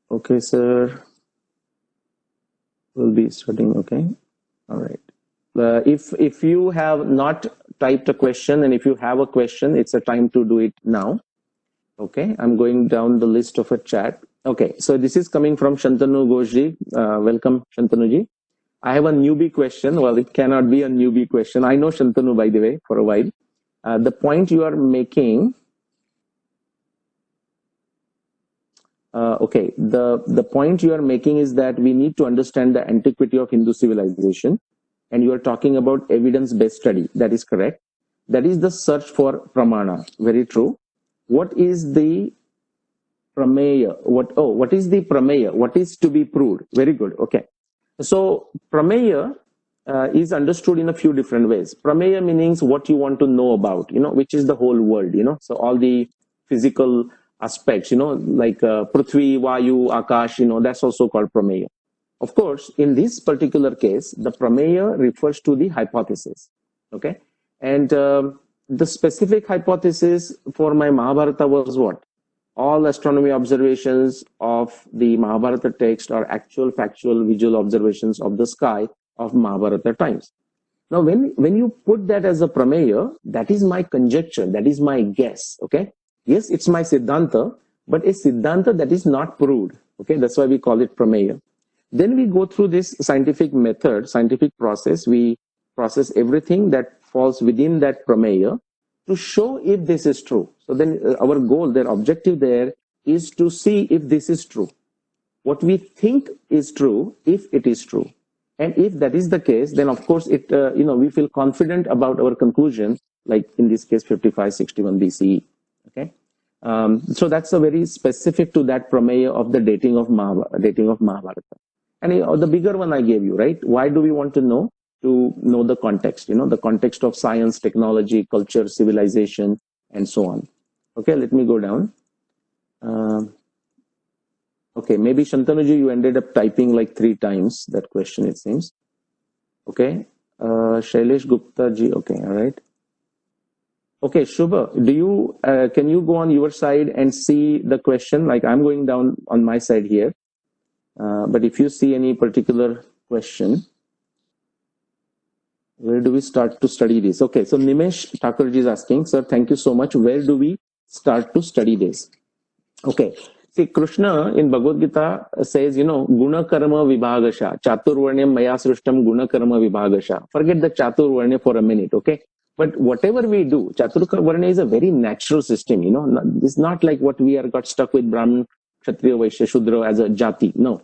Okay, sir. We'll be starting. Okay. All right. If you have not typed a question, and if you have a question, it's a time to do it now. Okay, I'm going down the list of a chat. Okay, so this is coming from Shantanu Ghoshji. Welcome, Shantanuji. I have a newbie question. Well, it cannot be a newbie question. I know Shantanu, by the way, for a while. The point you are making, okay, the point you are making is that we need to understand the antiquity of Hindu civilization, and you are talking about evidence-based study. That is correct. That is the search for pramana. Very true. What is the prameya? What is the prameya? What is to be proved? Very good. Okay. So prameya is understood in a few different ways. Prameya means what you want to know about, which is the whole world, So all the physical aspects, like Prithvi, Vayu, Akash, that's also called prameya. Of course, in this particular case, the prameya refers to the hypothesis. Okay. And the specific hypothesis for my Mahabharata was what? All astronomy observations of the Mahabharata text are actual, factual, visual observations of the sky of Mahabharata times. Now, when you put that as a prameya, that is my conjecture, that is my guess, okay? Yes, it's my siddhanta, but a siddhanta that is not proved, okay? That's why we call it prameya. Then we go through this scientific method, scientific process. We process everything that falls within that prameya to show if this is true. So then our goal, their objective there is to see if this is true. What we think is true, if it is true. And if that is the case, then of course we feel confident about our conclusion, like in this case, 5561 BCE. Okay. So that's a very specific to that prameya of the dating of Mahabharata. And the bigger one I gave you, right? Why do we want to know? To know the context, the context of science, technology, culture, civilization, and so on. Okay, let me go down. Okay, maybe Shantanuji, you ended up typing like 3 times that question, it seems. Okay, Shailesh Gupta ji, okay, all right. Okay, Shubha, can you go on your side and see the question? Like I'm going down on my side here. But if you see any particular question, where do we start to study this? Okay, so Nimesh Thakurji is asking, sir, thank you so much. Where do we start to study this? Okay, see, Krishna in Bhagavad Gita says, Guna Karma Vibhagasha, Chaturvarnyam Maya Srishtam Guna Karma Vibhagasha. Forget the Chaturvarnya for a minute, okay? But whatever we do, Chaturvarnya is a very natural system, It's not like what we are got stuck with Brahman, Kshatriya, Vaishya, Shudra as a jati. No,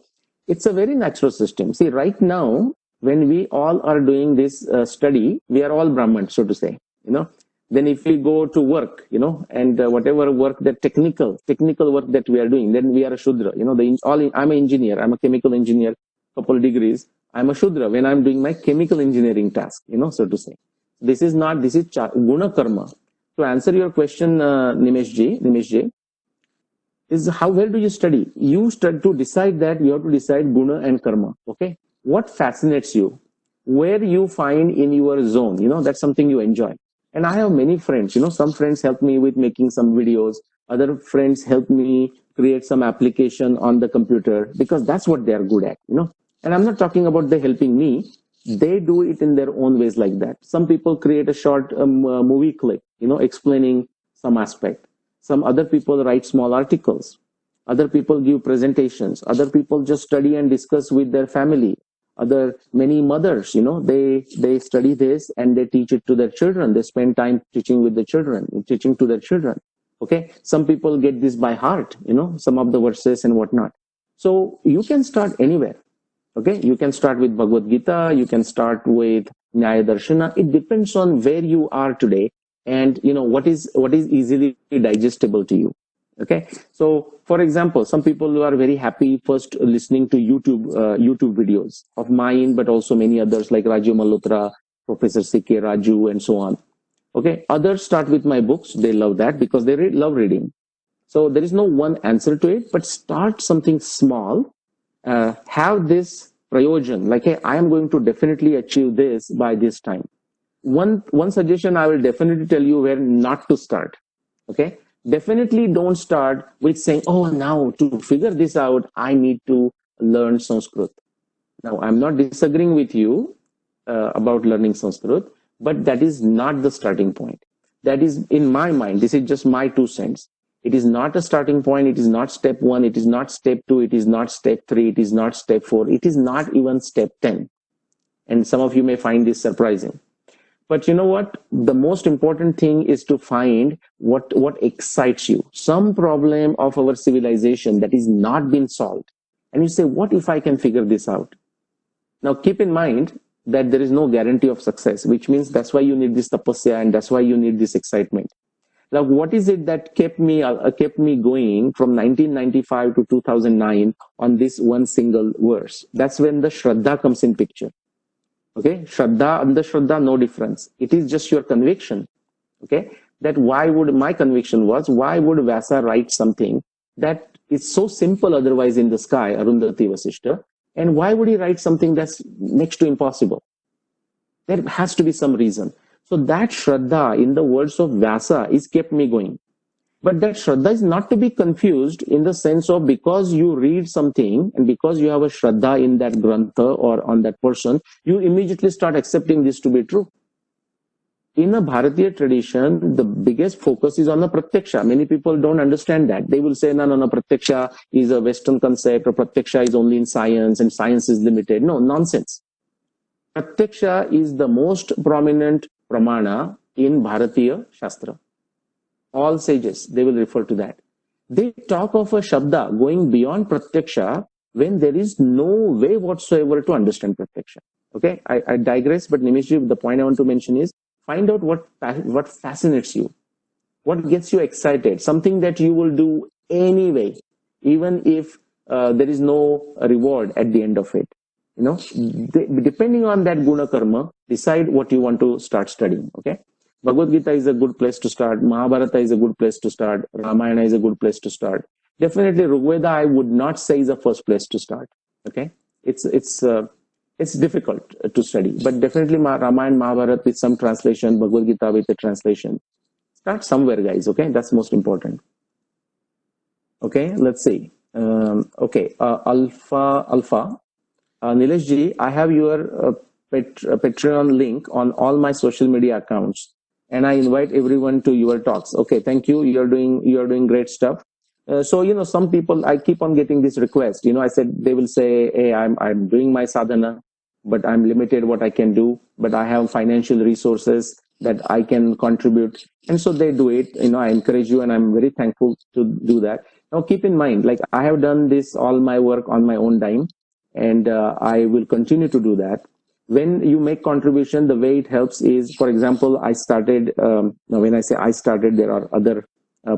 it's a very natural system. See, right now, when we all are doing this study, we are all Brahman, so to say, Then if we go to work, and whatever work, the technical work that we are doing, then we are a Shudra. I'm an engineer, I'm a chemical engineer, couple of degrees. I'm a Shudra when I'm doing my chemical engineering task, so to say. This is Guna Karma. To answer your question, Nimesh Ji, is where do you study? You study to decide that you have to decide Guna and Karma, okay? What fascinates you? Where you find in your zone, that's something you enjoy. And I have many friends, some friends help me with making some videos. Other friends help me create some application on the computer because that's what they are good at, And I'm not talking about they helping me. They do it in their own ways like that. Some people create a short movie clip, explaining some aspect. Some other people write small articles. Other people give presentations. Other people just study and discuss with their family. Many mothers, they study this and they teach it to their children. They spend time teaching with the children, teaching to their children. Okay. Some people get this by heart, some of the verses and whatnot. So you can start anywhere. Okay. You can start with Bhagavad Gita. You can start with Nyaya Darshana. It depends on where you are today and, what is easily digestible to you. Okay. So for example, some people who are very happy first listening to YouTube videos of mine, but also many others like Raju Malhotra, Professor C.K. Raju, and so on. Okay. Others start with my books. They love that because they love reading. So there is no one answer to it, but start something small. Have this prayojan, like, hey, I am going to definitely achieve this by this time. One suggestion I will definitely tell you where not to start. Okay, definitely don't start with saying, oh, now to figure this out, I need to learn Sanskrit. Now, I'm not disagreeing with you about learning Sanskrit, but that is not the starting point. That is, in my mind, this is just my 2 cents. It is not a starting point. It is not step one. It is not step two. It is not step three. It is not step four. It is not even step 10. And some of you may find this surprising. But you know what? The most important thing is to find what excites you. Some problem of our civilization that is not been solved. And you say, what if I can figure this out? Now, keep in mind that there is no guarantee of success, which means that's why you need this tapasya and that's why you need this excitement. Now, what is it that kept me going from 1995 to 2009 on this one single verse? That's when the Shraddha comes in picture. Okay, Shraddha, Andhashraddha, no difference. It is just your conviction. Okay, that my conviction was, why would Vyasa write something that is so simple otherwise in the sky, Arundhati Vasishta, and why would he write something that's next to impossible? There has to be some reason. So that Shraddha in the words of Vyasa is kept me going. But that Shraddha is not to be confused in the sense of because you read something and because you have a Shraddha in that grantha or on that person, you immediately start accepting this to be true. In a Bharatiya tradition, the biggest focus is on the pratyaksha. Many people don't understand that. They will say, no, pratyaksha is a Western concept, or pratyaksha is only in science and science is limited. No, nonsense. Pratyaksha is the most prominent pramana in Bharatiya Shastra. All sages, they will refer to that. They talk of a Shabda going beyond Pratyaksha when there is no way whatsoever to understand Pratyaksha. Okay, I digress, but Nimeshji, the point I want to mention is find out what fascinates you, what gets you excited, something that you will do anyway, even if there is no reward at the end of it. You know, depending on that guna karma, decide what you want to start studying. Okay. Bhagavad Gita is a good place to start. Mahabharata is a good place to start. Ramayana is a good place to start. Definitely, Rigveda I would not say is the first place to start. Okay, it's difficult to study, but definitely Ramayana, Mahabharata with some translation, Bhagavad Gita with a translation. Start somewhere, guys. Okay, that's most important. Okay, let's see. Okay, Alpha. Nilesh ji, I have your Patreon link on all my social media accounts, and I invite everyone to your talks. Okay, thank you. You're doing great stuff. So you know, some people, I keep on getting this request. You know, I said they will say, "Hey, I'm doing my sadhana, but I'm limited what I can do. But I have financial resources that I can contribute," and so they do it. You know, I encourage you, and I'm very thankful to do that. Now, keep in mind, like I have done this all my work on my own dime, and I will continue to do that. When you make contribution, the way it helps is, for example, I started, now when I say I started, there are other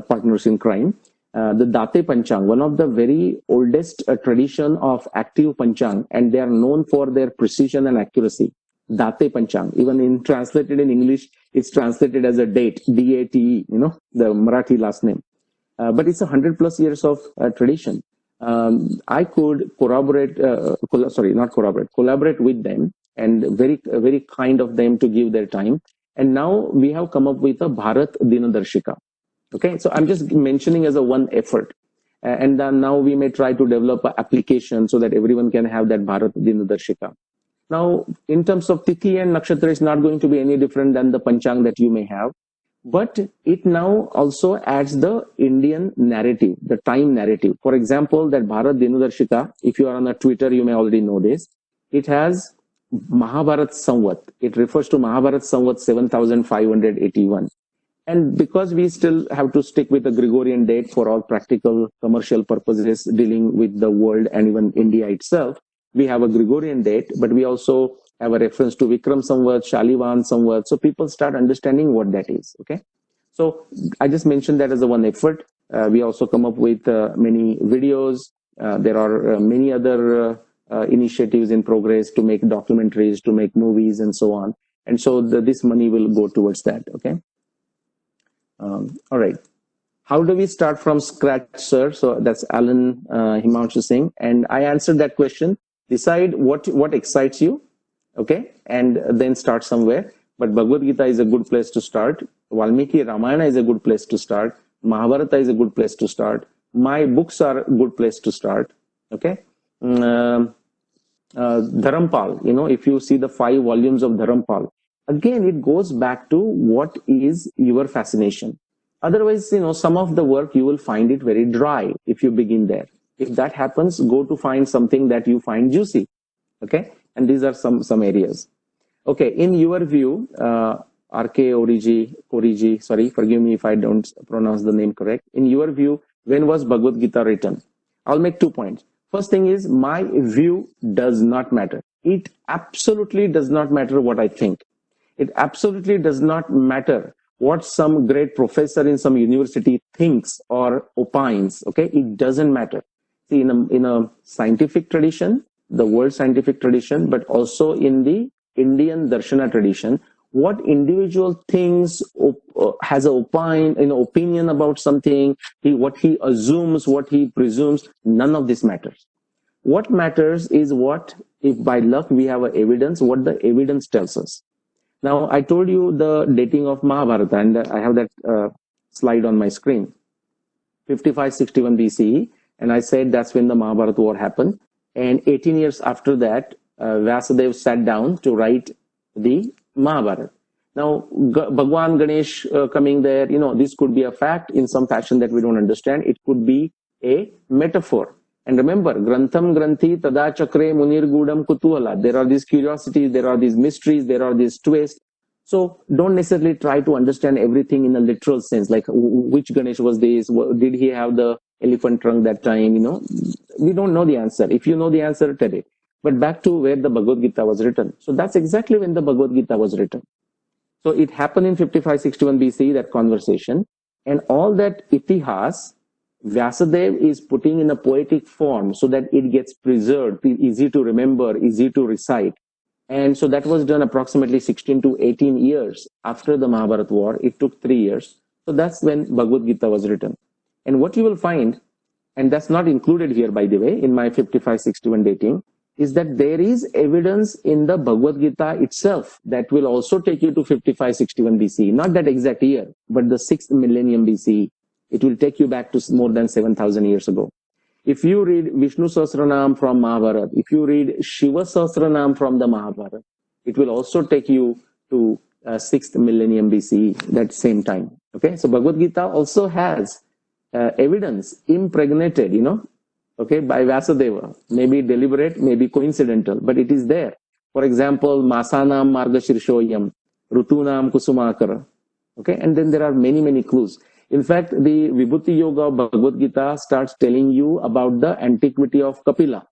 partners in crime. The Date Panchang, one of the very oldest tradition of active Panchang, and they are known for their precision and accuracy. Date Panchang, even in translated in English, it's translated as a date, D-A-T-E, you know, the Marathi last name. But it's 100+ years of tradition. I could collaborate with them, and very kind of them to give their time. And now we have come up with a Bharat Dinadarshika. Okay, so I'm just mentioning as a one effort. And then now we may try to develop an application so that everyone can have that Bharat Dinadarshika. Now, in terms of Tithi and Nakshatra, it's not going to be any different than the Panchang that you may have. But it now also adds the Indian narrative, the time narrative. For example, that Bharat Dinadarshika, if you are on a Twitter, you may already know this. It has Mahabharat Samvat. It refers to Mahabharat Samvat 7581. And because we still have to stick with the Gregorian date for all practical commercial purposes dealing with the world and even India itself, we have a Gregorian date, but we also have a reference to Vikram Samvat, Shalivan Samvat. So people start understanding what that is. Okay. So I just mentioned that as a one effort. We also come up with many videos. There are many other initiatives in progress to make documentaries, to make movies and so on. And so this money will go towards that. Okay. All right. How do we start from scratch, sir? So that's Alan Himanshu Singh. And I answered that question. Decide what excites you. Okay. And then start somewhere. But Bhagavad Gita is a good place to start. Valmiki Ramayana is a good place to start. Mahabharata is a good place to start. My books are a good place to start. Okay. Dharampal, if you see the 5 volumes of Dharampal, again, it goes back to what is your fascination. Otherwise, some of the work you will find it very dry if you begin there. If that happens, go to find something that you find juicy. Okay. And these are some areas. Okay. In your view, RK Origi, sorry, forgive me if I don't pronounce the name correct. In your view, when was Bhagavad Gita written? I'll make 2 points. First thing is, my view does not matter. It absolutely does not matter what I think. It absolutely does not matter what some great professor in some university thinks or opines. Okay, it doesn't matter. See, in a scientific tradition, the world scientific tradition, but also in the Indian Darshana tradition, what individual thinks, has an opinion about something, what he assumes, what he presumes, none of this matters. What matters is what, if by luck we have evidence, what the evidence tells us. Now, I told you the dating of Mahabharata, and I have that slide on my screen. 5561 BCE, and I said that's when the Mahabharata war happened. And 18 years after that, Vyasadeva sat down to write the Mahabharata. Now, Bhagwan Ganesh coming there, this could be a fact in some fashion that we don't understand. It could be a metaphor. And remember, Grantham Granthi Tada Chakre Munir Gudam Kutuhala. There are these curiosities, there are these mysteries, there are these twists. So don't necessarily try to understand everything in a literal sense, like which Ganesh was this, did he have the elephant trunk that time, we don't know the answer. If you know the answer, tell it. But back to where the Bhagavad Gita was written. So that's exactly when the Bhagavad Gita was written. So it happened in 5561 BC, that conversation, and all that itihas, Vyasadeva is putting in a poetic form so that it gets preserved, easy to remember, easy to recite. And so that was done approximately 16 to 18 years after the Mahabharata war. It took 3 years. So that's when Bhagavad Gita was written. And what you will find, and that's not included here, by the way, in my 5561 dating, is that there is evidence in the Bhagavad Gita itself that will also take you to 5561 BCE. Not that exact year, but the 6th millennium BCE. It will take you back to more than 7,000 years ago. If you read Vishnu Sahasranam from Mahabharata, if you read Shiva Sahasranam from the Mahabharata, it will also take you to 6th millennium BCE, that same time. Okay, so Bhagavad Gita also has evidence impregnated, okay, by Vyasadeva. Maybe deliberate, maybe coincidental, but it is there. For example, Masanam Margashirshoyam, Rutunam Kusumakara. Okay, and then there are many, many clues. In fact, the Vibhuti Yoga of Bhagavad Gita starts telling you about the antiquity of Kapila.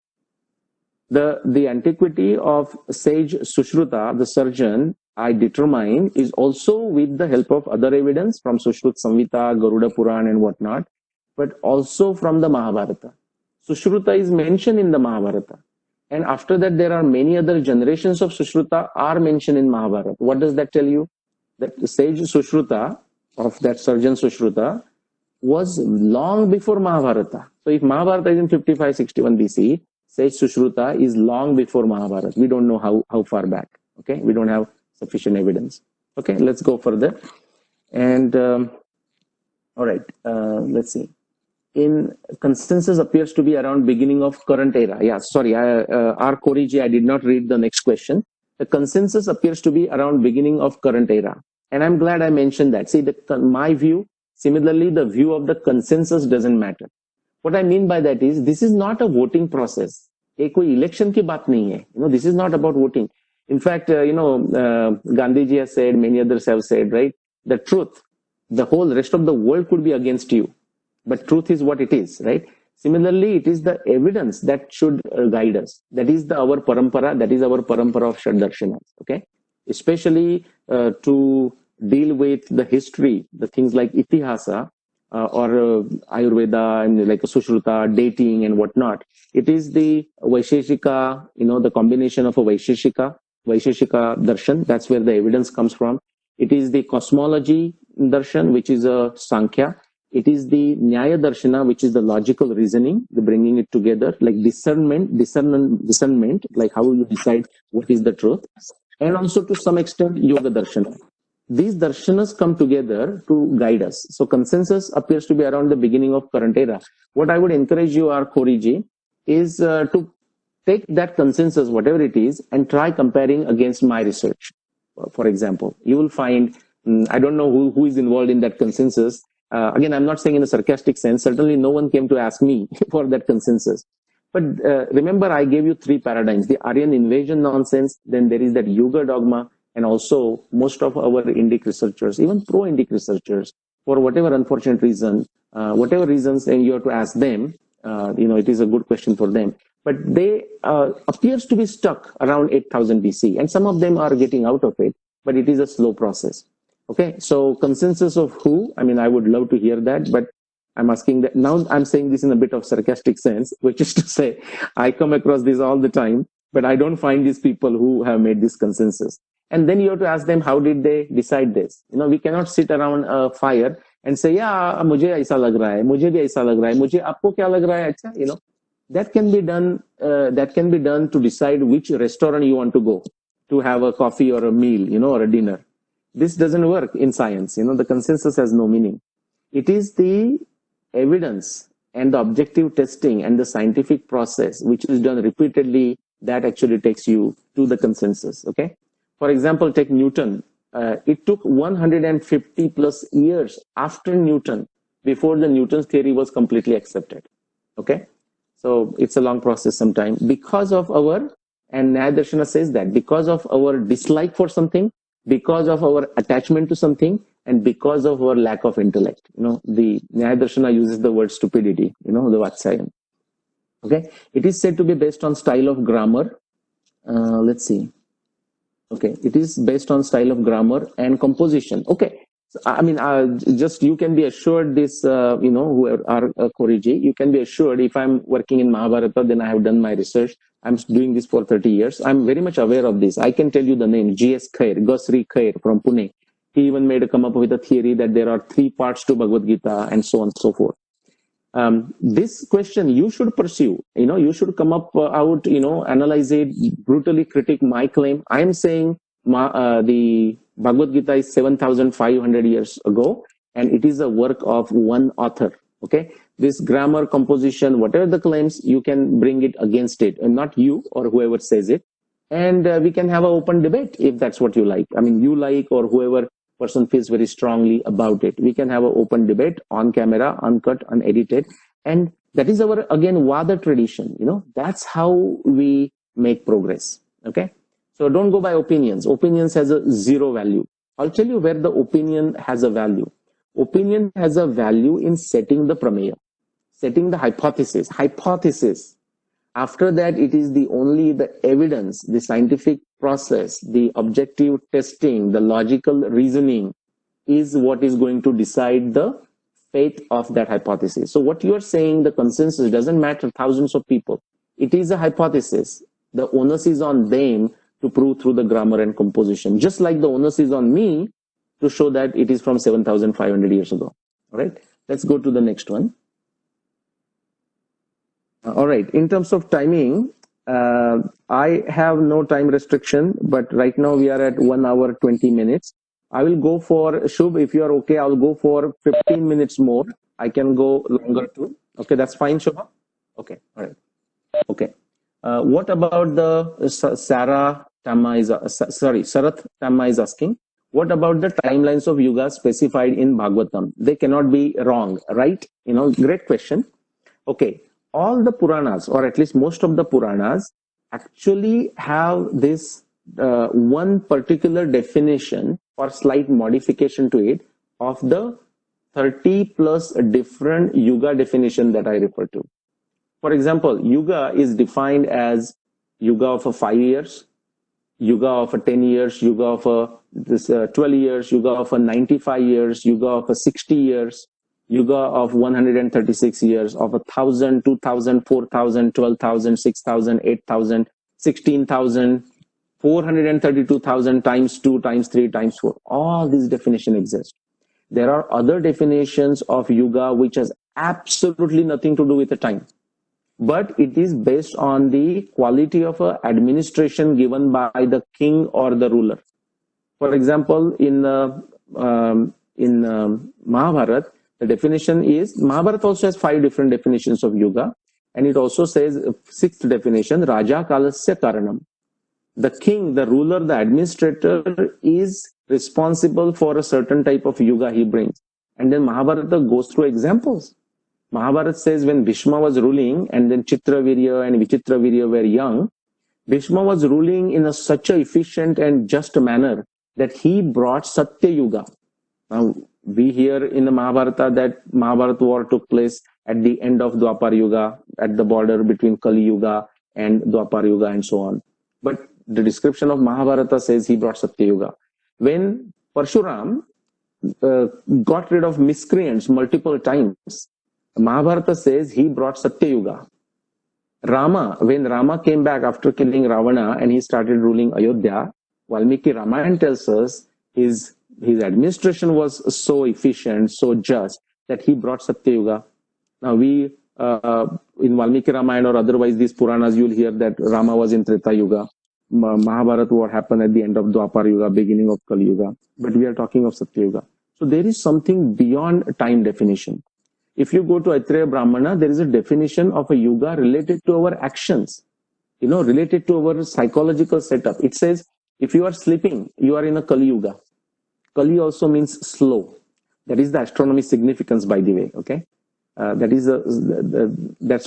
The antiquity of sage Sushruta, the surgeon, I determine, is also with the help of other evidence from Sushrut Samhita, Garuda Puran and whatnot, but also from the Mahabharata. Sushruta is mentioned in the Mahabharata. And after that, there are many other generations of Sushruta are mentioned in Mahabharata. What does that tell you? That the sage Sushruta, of that surgeon Sushruta, was long before Mahabharata. So if Mahabharata is in 5561 BC, sage Sushruta is long before Mahabharata. We don't know how far back. Okay, we don't have sufficient evidence. Okay, let's go further. And all right, let's see. In consensus appears to be around beginning of current era. Yeah, sorry, R. Koriji, I did not read the next question. The consensus appears to be around beginning of current era. And I'm glad I mentioned that. See, my view, similarly, the view of the consensus doesn't matter. What I mean by that is, this is not a voting process. ये कोई election की बात नहीं है. This is not about voting. In fact, Gandhiji has said, many others have said, right? The truth, the whole rest of the world could be against you. But truth is what it is, right? Similarly, it is the evidence that should guide us. That is our parampara, that is our parampara of Shaddarshanas, okay? Especially to deal with the history, the things like Itihasa or Ayurveda and like Sushruta, dating and whatnot. It is the Vaisheshika, the combination of a Vaisheshika darshan, that's where the evidence comes from. It is the cosmology darshan, which is a Sankhya. It is the Nyaya Darshana, which is the logical reasoning, the bringing it together, like discernment, like how you decide what is the truth. And also to some extent, Yoga Darshana. these darshanas come together to guide us. So consensus appears to be around the beginning of current era. What I would encourage you, our Khoriji, is to take that consensus, whatever it is, and try comparing against my research. For example, you will find, I don't know who is involved in that consensus. Again, I'm not saying in a sarcastic sense. Certainly no one came to ask me for that consensus. But remember, I gave you three paradigms: the Aryan invasion nonsense, then there is that Yuga dogma, and also most of our Indic researchers, even pro-Indic researchers, for whatever unfortunate reason, whatever reasons, and you have to ask them, it is a good question for them. But they appears to be stuck around 8000 BC, and some of them are getting out of it, but it is a slow process. Okay, so consensus of who? I mean, I would love to hear that, but I'm asking that now. I'm saying this in a bit of sarcastic sense, which is to say, I come across this all the time, but I don't find these people who have made this consensus. And then you have to ask them, how did they decide this? We cannot sit around a fire and say, yeah, मुझे ऐसा लग रहा है, मुझे भी ऐसा लग रहा है, मुझे आपको क्या लग रहा है, अच्छा, that can be done. That can be done to decide which restaurant you want to go to have a coffee or a meal, or a dinner. This doesn't work in science. The consensus has no meaning. It is the evidence and the objective testing and the scientific process which is done repeatedly that actually takes you to the consensus. Okay. For example, take Newton. It took 150 plus years after Newton before the Newton's theory was completely accepted. Okay. So it's a long process sometimes because of and Nyaya Darshana says that because of our dislike for something, because of our attachment to something, and because of our lack of intellect. The Nyaya Darshana uses the word stupidity, the Vatsayan. Okay. It is said to be based on style of grammar. Let's see. Okay. It is based on style of grammar and composition. Okay. So, I mean, just you can be assured this, who are Khoriji, you can be assured if I'm working in Mahabharata, then I have done my research. I'm doing this for 30 years. I'm very much aware of this. I can tell you the name, G.S. Khair, Gosri Khair from Pune. He even come up with a theory that there are 3 parts to Bhagavad Gita and so on and so forth. This question you should pursue. You should come up out, analyze it, brutally critique my claim. I am saying the Bhagavad Gita is 7,500 years ago, and it is a work of one author. Okay, this grammar, composition, whatever the claims, you can bring it against it, and not you or whoever says it. And we can have an open debate if that's what you like. I mean, you like, or whoever person feels very strongly about it. We can have an open debate on camera, uncut, unedited, and that is our again Vada tradition. That's how we make progress. Okay. So don't go by opinions. Opinions has a zero value. I'll tell you where the opinion has a value. Opinion has a value in setting the prameya, setting the hypothesis. Hypothesis. After that, it is the evidence, the scientific process, the objective testing, the logical reasoning is what is going to decide the fate of that hypothesis. So what you are saying, the consensus doesn't matter thousands of people. It is a hypothesis. The onus is on them to prove through the grammar and composition, just like the onus is on me to show that it is from 7,500 years ago. All right, let's go to the next one. All right, in terms of timing, I have no time restriction, but right now we are at 1 hour, 20 minutes. I will go for, Shubh, if you are okay, I'll go for 15 minutes more. I can go longer too. Okay, that's fine, Shubha? Okay, all right. Okay. What about the Sarath Tamma is asking, what about the timelines of yuga specified in Bhagavatam? They cannot be wrong, right? Great question. Okay, all the Puranas, or at least most of the Puranas, actually have this one particular definition or slight modification to it of the 30 plus different yuga definition that I refer to. For example, yuga is defined as yuga of 5 years, yuga of 10 years, yuga of 12 years, yuga of 95 years, yuga of 60 years, yuga of 136 years, of 1,000, 2,000, 4,000, 12,000, 6,000, 8,000, 16,000, 432,000 times 2 times 3 times 4. All these definitions exist. There are other definitions of yuga which has absolutely nothing to do with the time, but it is based on the quality of administration given by the king or the ruler. For example, in Mahabharata, the definition is Mahabharata also has 5 different definitions of yuga, and it also says 6th definition, Raja Kalasya Karanam. The king, the ruler, the administrator is responsible for a certain type of yuga he brings. And then Mahabharata goes through examples. Mahabharata says when Bhishma was ruling and then Chitravirya and Vichitravirya were young, Bhishma was ruling in such a efficient and just manner that he brought Satya Yuga. Now, we hear in the Mahabharata that Mahabharata war took place at the end of Dwapar Yuga, at the border between Kali Yuga and Dwapar Yuga and so on. But the description of Mahabharata says he brought Satya Yuga. When Parshuram got rid of miscreants multiple times, Mahabharata says he brought Satya Yuga. Rama, when Rama came back after killing Ravana and he started ruling Ayodhya, Valmiki Ramayana tells us his administration was so efficient, so just, that he brought Satya Yuga. Now we, in Valmiki Ramayana or otherwise these Puranas, you'll hear that Rama was in Treta Yuga. Mahabharata what happened at the end of Dwapar Yuga, beginning of Kali Yuga. But we are talking of Satya Yuga. So there is something beyond time definition. If you go to Aitreya Brahmana, there is a definition of a yuga related to our actions, related to our psychological setup. It says, if you are sleeping, you are in a Kali Yuga. Kali also means slow. That is the astronomy significance, by the way. Okay, that's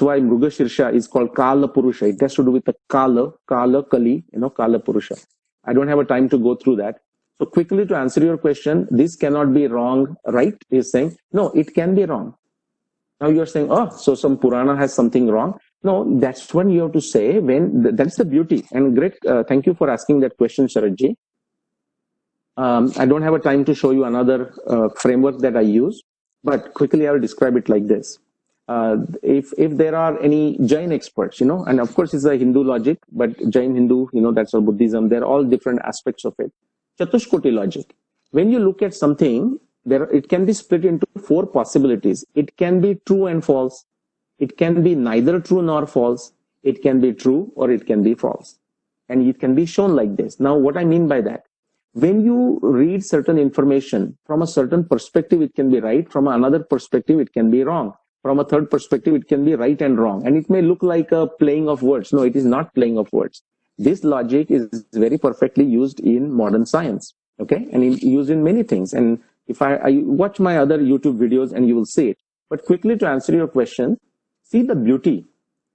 why Mrugashirsha is called Kala Purusha. It has to do with the Kala, Kali, Kala Purusha. I don't have a time to go through that. So quickly to answer your question, this cannot be wrong, right? He's saying, no, it can be wrong. Now you're saying, oh, so some Purana has something wrong. No, that's when you have to say, that's the beauty. And great, thank you for asking that question, Sharadji. I don't have a time to show you another framework that I use, but quickly I will describe it like this. If there are any Jain experts, and of course it's a Hindu logic, but Jain, Hindu, that's all Buddhism, they're all different aspects of it. Chatushkoti logic. When you look at something, it can be split into 4 possibilities. It can be true and false. It can be neither true nor false. It can be true or it can be false. And it can be shown like this. Now, what I mean by that, when you read certain information from a certain perspective, it can be right. From another perspective, it can be wrong. From a third perspective, it can be right and wrong. And it may look like a playing of words. No, it is not playing of words. This logic is very perfectly used in modern science. Okay, and used in many things. And if I watch my other YouTube videos and you will see it. But quickly to answer your question, see the beauty.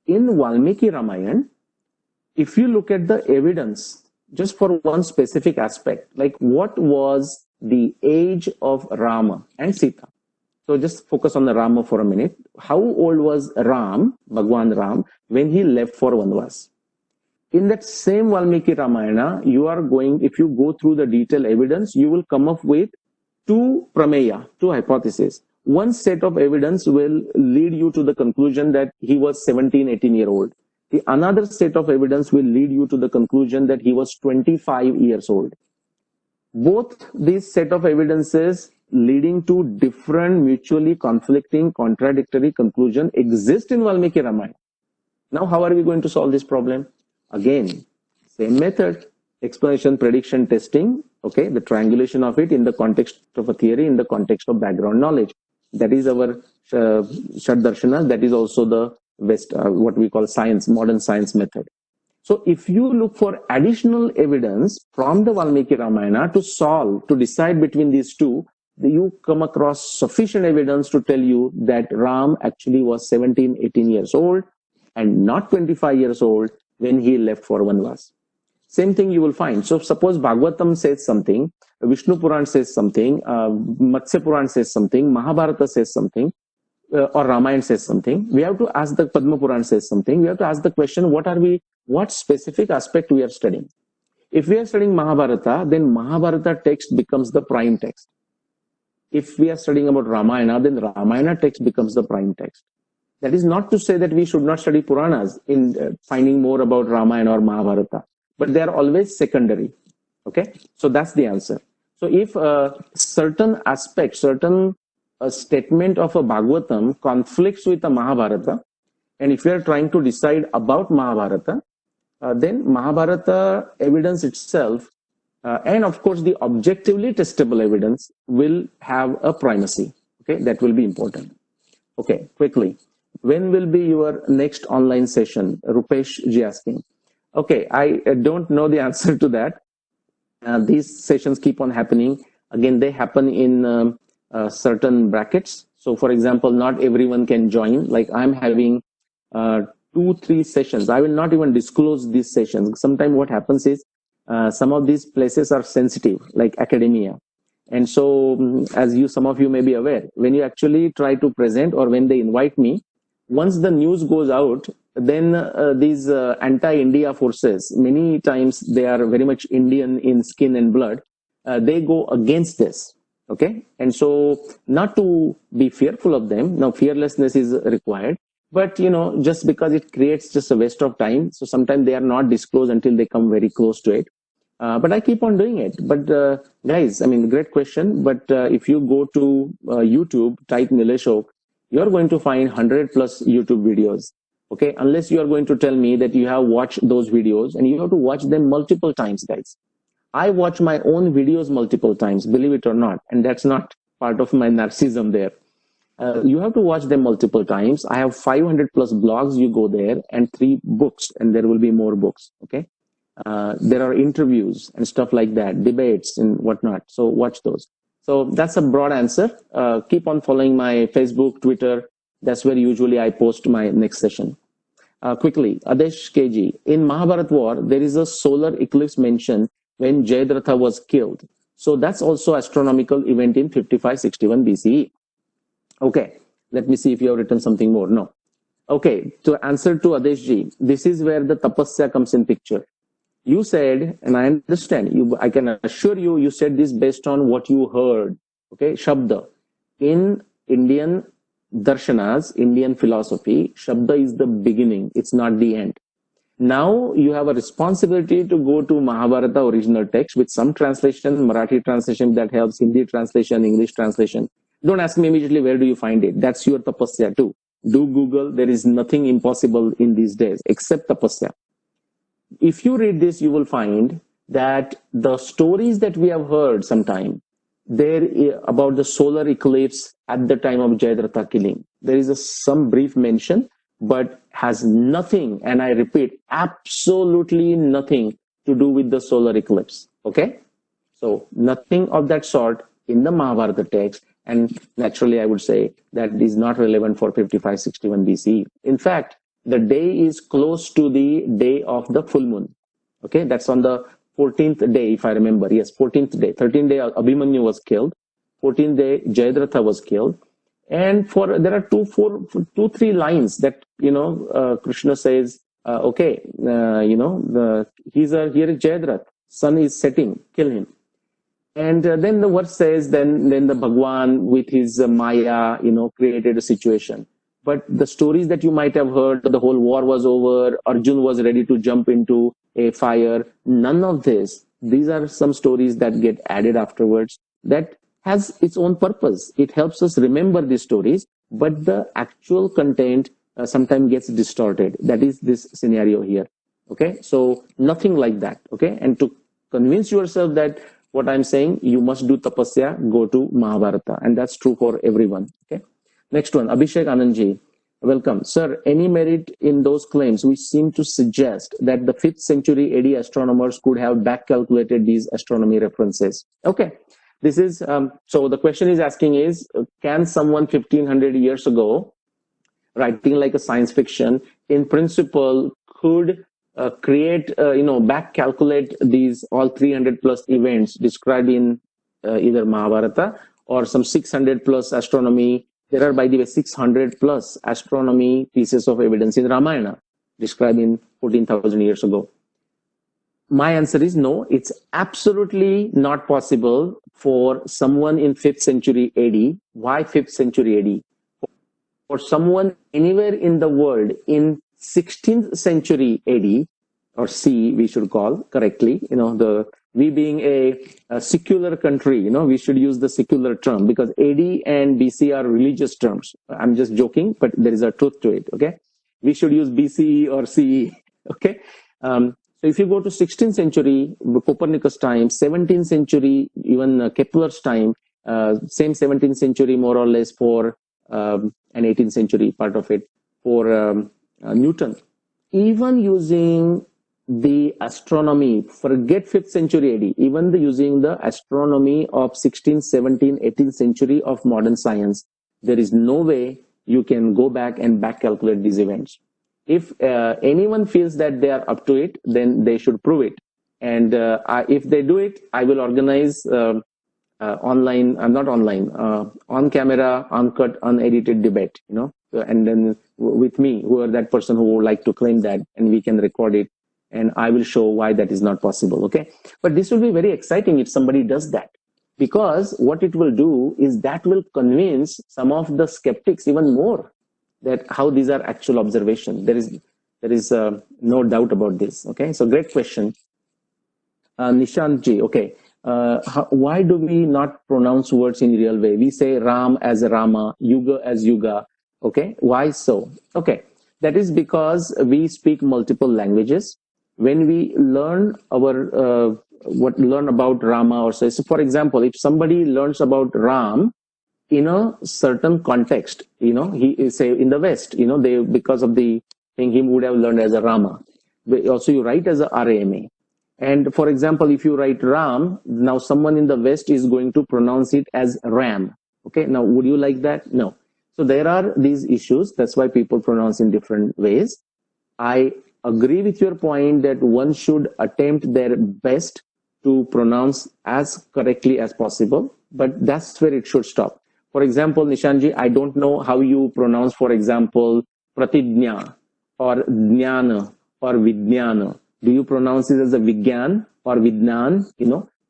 In Valmiki Ramayana, if you look at the evidence, just for one specific aspect, like what was the age of Rama and Sita? So just focus on the Rama for a minute. How old was Ram, Bhagwan Ram, when he left for Vanvas? In that same Valmiki Ramayana, if you go through the detailed evidence, you will come up with 2 prameya, 2 hypotheses. One set of evidence will lead you to the conclusion that he was 17, 18 year old. The another set of evidence will lead you to the conclusion that he was 25 years old. Both these set of evidences leading to different mutually conflicting contradictory conclusion exist in Valmiki Ramayana. Now how are we going to solve this problem? Again, same method, explanation, prediction, testing, okay, the triangulation of it in the context of a theory, in the context of background knowledge. That is our Shat Darshana, that is also the what we call science, modern science method. So if you look for additional evidence from the Valmiki Ramayana to decide between these two, you come across sufficient evidence to tell you that Ram actually was 17, 18 years old and not 25 years old when he left for Vanvas. Same thing you will find. So suppose Bhagavatam says something, Vishnu Puran says something, Matsya Puran says something, Mahabharata says something, or Ramayana says something. We have to ask the Padma Puran says something. We have to ask the question, what specific aspect we are studying? If we are studying Mahabharata, then Mahabharata text becomes the prime text. If we are studying about Ramayana, then Ramayana text becomes the prime text. That is not to say that we should not study Puranas in finding more about Ramayana or Mahabharata, but they are always secondary. Okay, so that's the answer. So if certain aspect, certain statement of a Bhagavatam conflicts with a Mahabharata, and if we are trying to decide about Mahabharata, then Mahabharata evidence itself And of course, the objectively testable evidence will have a primacy. Okay, that will be important. Okay, quickly. When will be your next online session? Rupesh Ji asking. Okay, I don't know the answer to that. These sessions keep on happening. Again, they happen in certain brackets. So, for example, not everyone can join. Like I'm having uh, 2-3 sessions. I will not even disclose these sessions. Sometimes what happens is some of these places are sensitive, like academia. And so, as you, some of you may be aware, when you actually try to present or when they invite me, once the news goes out, then these anti-India forces, many times they are very much Indian in skin and blood, they go against this. Okay, and so not to be fearful of them. Now, fearlessness is required, but just because it creates just a waste of time, so sometimes they are not disclosed until they come very close to it. But I keep on doing it. But guys, I mean, great question. But if you go to YouTube, type Nilesh, you're going to find 100 plus YouTube videos. Okay, unless you are going to tell me that you have watched those videos, and you have to watch them multiple times, guys. I watch my own videos multiple times, believe it or not, and that's not part of my narcissism there. You have to watch them multiple times. I have 500 plus blogs. You go there, and 3 books, and there will be more books. Okay, there are interviews and stuff like that, debates and whatnot. So watch those. So that's a broad answer. Keep on following my Facebook, Twitter. That's where usually I post my next session. Quickly, Adesh KG. In Mahabharat War, there is a solar eclipse mentioned when Jayadratha was killed. So that's also astronomical event in 5561 BCE. Okay, let me see if you have written something more. No. Okay, to answer to Adesh Ji, this is where the tapasya comes in picture. You said, and I understand, I can assure you, you said this based on what you heard. Okay, Shabda. In Indian darshanas, Indian philosophy, Shabda is the beginning, it's not the end. Now you have a responsibility to go to Mahabharata original text with some translation, Marathi translation that helps, Hindi translation, English translation. Don't ask me immediately where do you find it. That's your tapasya too. Do Google. There is nothing impossible in these days except tapasya. If you read this, you will find that the stories that we have heard sometime there about the solar eclipse at the time of Jayadratha killing, there is some brief mention, but has nothing, and I repeat, absolutely nothing to do with the solar eclipse. Okay, so nothing of that sort in the Mahabharata text, and naturally I would say that is not relevant for 5561 BCE. In fact, the day is close to the day of the full moon. Okay, that's on the 14th day, if I remember. Yes, 14th day. 13th day, Abhimanyu was killed. 14th day, Jayadratha was killed. And there are 3 lines that Krishna says, here is Jayadratha, sun is setting, kill him. And then the verse says, then the Bhagwan with his Maya, created a situation. But the stories that you might have heard, the whole war was over, Arjun was ready to jump into a fire, none of this. These are some stories that get added afterwards that has its own purpose. It helps us remember these stories, but the actual content sometimes gets distorted. That is this scenario here. Okay, so nothing like that. Okay, and to convince yourself that what I'm saying, you must do tapasya, go to Mahabharata, and that's true for everyone. Okay. Next one, Abhishek Anandji. Welcome. Sir, any merit in those claims which seem to suggest that the 5th century AD astronomers could have back calculated these astronomy references? Okay. This is, so the question is asking is, can someone 1500 years ago, writing like a science fiction, in principle, could create, back calculate these all 300 plus events described in either Mahabharata or some 600 plus astronomy. There are, by the way, 600 plus astronomy pieces of evidence in Ramayana described in 14,000 years ago. My answer is no, it's absolutely not possible for someone in 5th century AD. Why 5th century AD? For someone anywhere in the world in 16th century AD, or C, we should call correctly, we being a secular country, we should use the secular term because AD and BC are religious terms. I'm just joking, but there is a truth to it. Okay, we should use BCE or CE. Okay, So if you go to 16th century, Copernicus time, 17th century, even Kepler's time, same 17th century more or less for an 18th century part of it for Newton. Even using the astronomy, forget 5th century AD, even using the astronomy of 16th, 17th, 18th century of modern science, there is no way you can go back and back calculate these events. If anyone feels that they are up to it, then they should prove it. And if they do it, I will organize online, not online, on camera, uncut, unedited debate, and then with me, who are that person who would like to claim that, and we can record it, and I will show why that is not possible, okay? But this will be very exciting if somebody does that, because what it will do is that will convince some of the skeptics even more that how these are actual observations. There is no doubt about this, okay? So great question. Nishant ji, okay. Why do we not pronounce words in real way? We say Ram as Rama, Yuga as Yuga. Okay, why so? Okay, that is because we speak multiple languages. When we learn learn about Rama or so for example, if somebody learns about Ram in a certain context, he is say in the West, they because of the thing he would have learned as a Rama. Also, you write as a Rama. And for example, if you write Ram, now someone in the West is going to pronounce it as Ram. Okay, now would you like that? No. So there are these issues. That's why people pronounce in different ways. I agree with your point that one should attempt their best to pronounce as correctly as possible, but that's where it should stop. For example, Nishanji, I don't know how you pronounce, for example, Pratidnya or Jnana or Vijnana. Do you pronounce it as a Vigyan or Vidnan?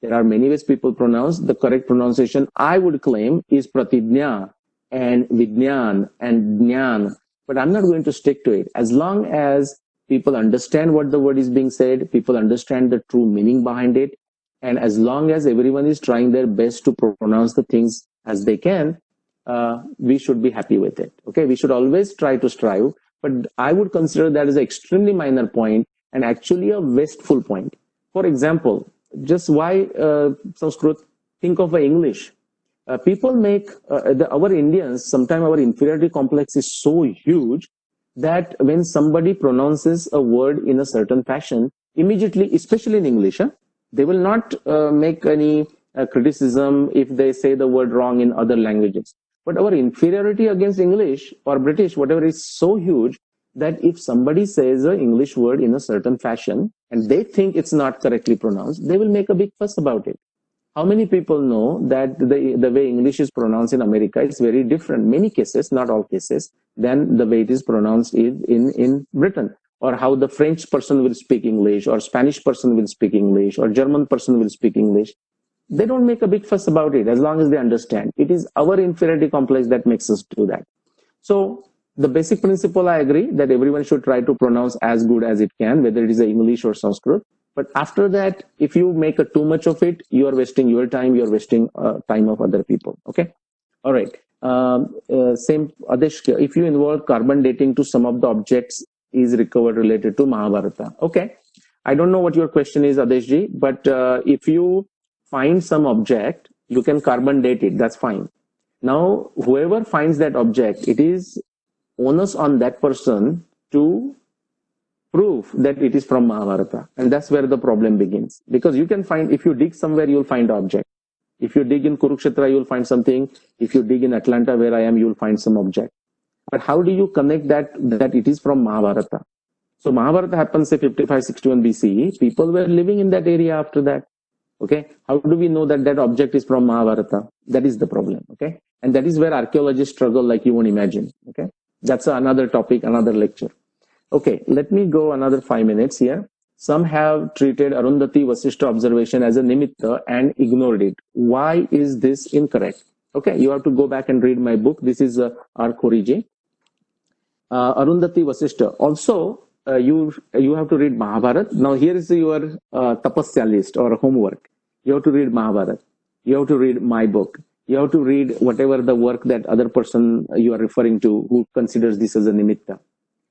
There are many ways people pronounce. The correct pronunciation, I would claim, is Pratidnya and Vidyan and Jnana. But I'm not going to stick to it. As long as people understand what the word is being said, people understand the true meaning behind it, and as long as everyone is trying their best to pronounce the things as they can, we should be happy with it. Okay, we should always try to strive. But I would consider that as an extremely minor point, and actually a wasteful point. For example, just why Sanskrit, think of English. People make, our Indians, sometimes our inferiority complex is so huge that when somebody pronounces a word in a certain fashion, immediately, especially in English, they will not make any criticism if they say the word wrong in other languages. But our inferiority against English or British, whatever, is so huge that if somebody says an English word in a certain fashion and they think it's not correctly pronounced, they will make a big fuss about it. How many people know that the way English is pronounced in America is very different, many cases, not all cases, than the way it is pronounced in Britain? Or how the French person will speak English, or Spanish person will speak English, or German person will speak English. They don't make a big fuss about it as long as they understand. It is our inferiority complex that makes us do that. So the basic principle, I agree that everyone should try to pronounce as good as it can, whether it is English or Sanskrit. But after that, if you make too much of it, you are wasting your time, you are wasting time of other people. Okay. All right. Same, Adesh, if you involve carbon dating to some of the objects is recovered related to Mahabharata. Okay. I don't know what your question is, Adeshji, but if you find some object, you can carbon date it. That's fine. Now, whoever finds that object, it is onus on that person to prove that it is from Mahabharata. And that's where the problem begins. Because you can find, if you dig somewhere, you'll find the object. If you dig in Kurukshetra, you'll find something. If you dig in Atlanta, where I am, you'll find some object. But how do you connect that it is from Mahabharata? So Mahabharata happens, say, 5561 BCE. People were living in that area after that. Okay. How do we know that that object is from Mahabharata? That is the problem. Okay. And that is where archaeologists struggle like you won't imagine. Okay. That's another topic, another lecture. Okay. Let me go another 5 minutes here. Some have treated Arundhati Vasishta observation as a nimitta and ignored it. Why is this incorrect? Okay. You have to go back and read my book. This is R. Khoriji. Arundhati Vasishta. Also, you have to read Mahabharata. Now, here is your tapasya list or homework. You have to read Mahabharata. You have to read my book. You have to read whatever the work that other person you are referring to who considers this as a nimitta.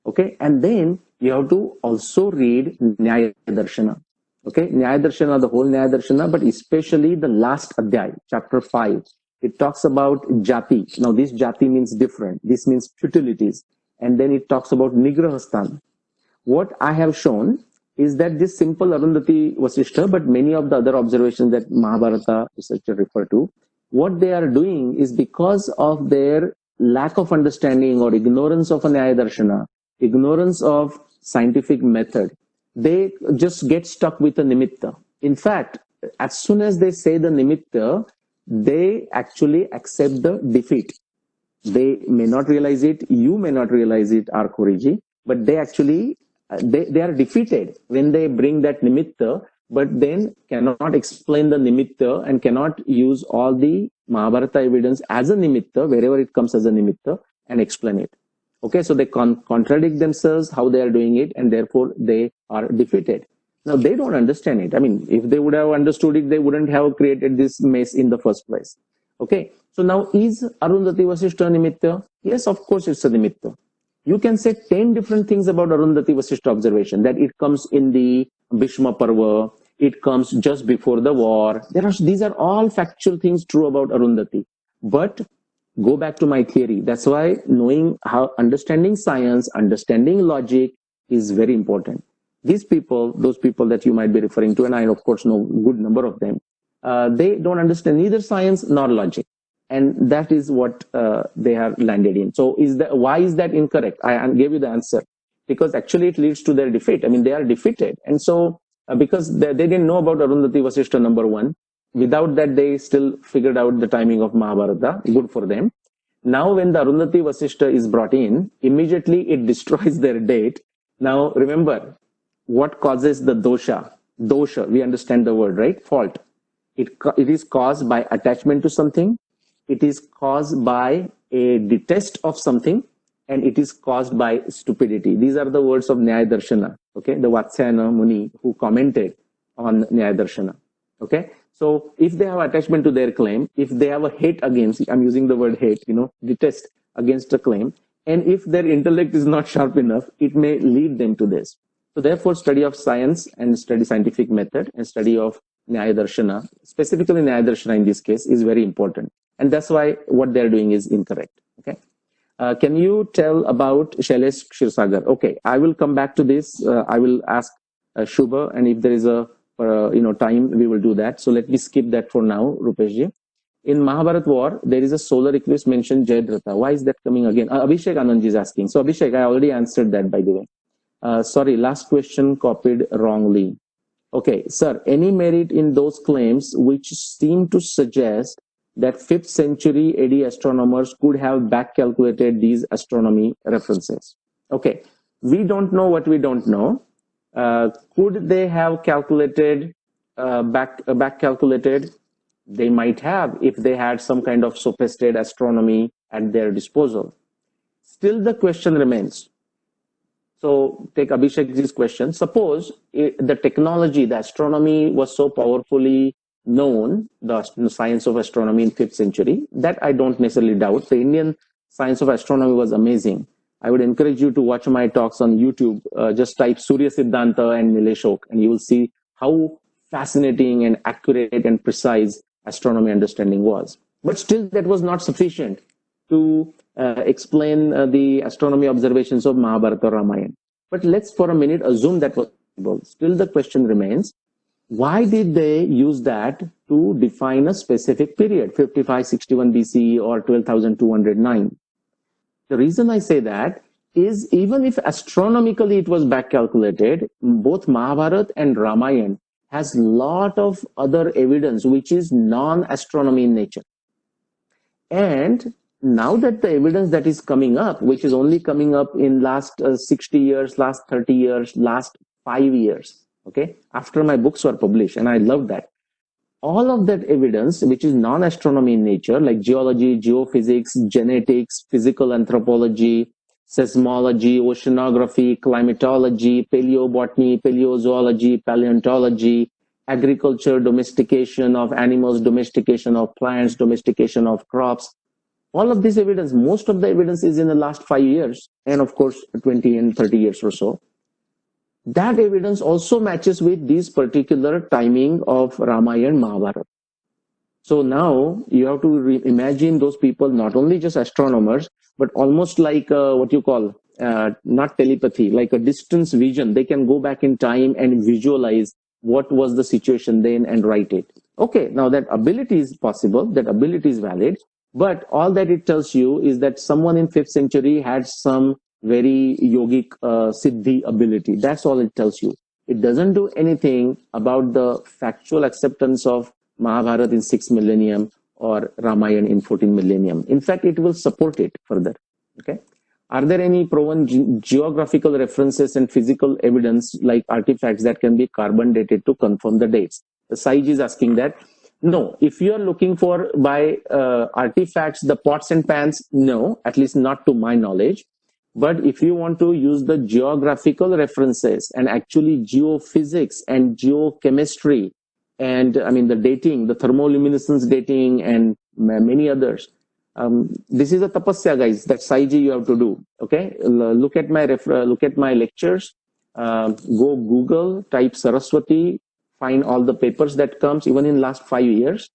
Okay? And then you have to also read Nyaya Darshana. Okay, Nyaya Darshana, the whole Nyaya Darshana, but especially the last Adhyay, chapter 5. It talks about Jati. Now, this Jati means different. This means futilities. And then it talks about Nigrahasthan. What I have shown is that this simple Arundhati Vasishtha, but many of the other observations that Mahabharata researchers refer to, what they are doing is because of their lack of understanding or ignorance of a Nyaya Darshana, ignorance of scientific method, they just get stuck with a nimitta. In fact, as soon as they say the nimitta, they actually accept the defeat. They may not realize it, you may not realize it, R. Khuriji, but they actually they are defeated when they bring that nimitta, but then cannot explain the nimitta and cannot use all the Mahabharata evidence as a nimitta, wherever it comes as a nimitta, and explain it. Okay, so they contradict themselves how they are doing it, and therefore they are defeated. Now they don't understand it. I mean, if they would have understood it, they wouldn't have created this mess in the first place. Okay, so now is Arundhati Vasishtha nimitta? Yes, of course it's a nimitta. You can say 10 different things about Arundhati Vasishtha observation, that it comes in the Bhishma Parva, it comes just before the war. These are all factual things true about Arundhati. But go back to my theory. That's why knowing how, understanding science, understanding logic is very important. These people, those people that you might be referring to, and I of course know a good number of them, they don't understand neither science nor logic. And that is what they have landed in. So why is that incorrect? I gave you the answer. Because actually it leads to their defeat. I mean, they are defeated. And so because they didn't know about Arundhati Vasishtha number 1, without that they still figured out the timing of Mahabharata. Good for them. Now when the Arundhati Vasishtha is brought in, immediately it destroys their date. Now remember, what causes the dosha? Dosha, we understand the word, right? Fault. It is caused by attachment to something. It is caused by a detest of something, and it is caused by stupidity. These are the words of Nyaya Darshana, okay? The Vatsyayana Muni who commented on Nyaya Darshana, okay? So if they have attachment to their claim, if they have a hate against, I'm using the word hate, detest against a claim, and if their intellect is not sharp enough, it may lead them to this. So therefore, study of science and study scientific method and study of Nyaya Darshana, specifically Nyaya Darshana in this case, is very important. And that's why what they're doing is incorrect. Okay. Can you tell about Shailesh Kshirsagar? Okay, I will come back to this. I will ask Shubha, and if there is a time, we will do that. So let me skip that for now, Rupeshji. In Mahabharat war, there is a solar eclipse mentioned, Jayadratha. Why is that coming again? Abhishek Anandji is asking. So Abhishek, I already answered that, by the way. Sorry, last question copied wrongly. Okay, sir, any merit in those claims which seem to suggest that 5th century AD astronomers could have back calculated these astronomy references? Okay, we don't know what we don't know. Could they have calculated, back calculated? They might have if they had some kind of sophisticated astronomy at their disposal. Still the question remains. So take Abhishek's question. Suppose the technology, the astronomy was so powerfully known, the science of astronomy in 5th century, that I don't necessarily doubt. The Indian science of astronomy was amazing. I would encourage you to watch my talks on YouTube. Just type Surya Siddhanta and Nilesh, and you will see how fascinating and accurate and precise astronomy understanding was. But still, that was not sufficient to explain the astronomy observations of Mahabharata or Ramayana. But let's for a minute assume that was possible. Still the question remains, why did they use that to define a specific period, 5561 BCE or 12,209? The reason I say that is even if astronomically it was back calculated, both Mahabharata and Ramayana has lot of other evidence which is non-astronomy in nature. And now that the evidence that is coming up, which is only coming up in last 60 years, last 30 years, last 5 years, okay, after my books were published, and I love that. All of that evidence, which is non-astronomy in nature, like geology, geophysics, genetics, physical anthropology, seismology, oceanography, climatology, paleobotany, paleozoology, paleontology, agriculture, domestication of animals, domestication of plants, domestication of crops. All of this evidence, most of the evidence is in the last 5 years, and of course 20 and 30 years or so. That evidence also matches with this particular timing of Ramayana Mahabharata. So now you have to imagine those people, not only just astronomers, but almost like what you call, not telepathy, like a distance vision. They can go back in time and visualize what was the situation then and write it. Okay, now that ability is possible, that ability is valid, but all that it tells you is that someone in 5th century had some very yogic siddhi ability. That's all it tells you. It doesn't do anything about the factual acceptance of Mahabharata in 6th millennium or Ramayana in 14th millennium. In fact, it will support it further. Okay. Are there any proven geographical references and physical evidence like artifacts that can be carbon dated to confirm the dates? The Saiji is asking that. No, if you are looking for by artifacts, the pots and pans, no, at least not to my knowledge. But if you want to use the geographical references and actually geophysics and geochemistry, and I mean the dating, the thermoluminescence dating, and many others, this is a tapasya, guys. That Saiji you have to do. Okay, look at my lectures. Go Google, type Saraswati, find all the papers that comes even in last 5 years.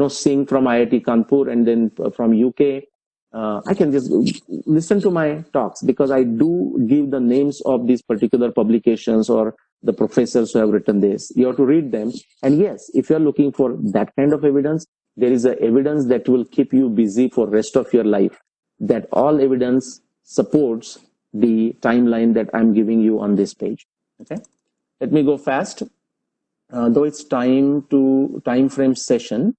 Singh from IIT Kanpur and then from UK. I can just listen to my talks because I do give the names of these particular publications or the professors who have written this. You have to read them. And yes, if you're looking for that kind of evidence, there is a evidence that will keep you busy for rest of your life. That all evidence supports the timeline that I'm giving you on this page. Okay, let me go fast. Though it's time frame session,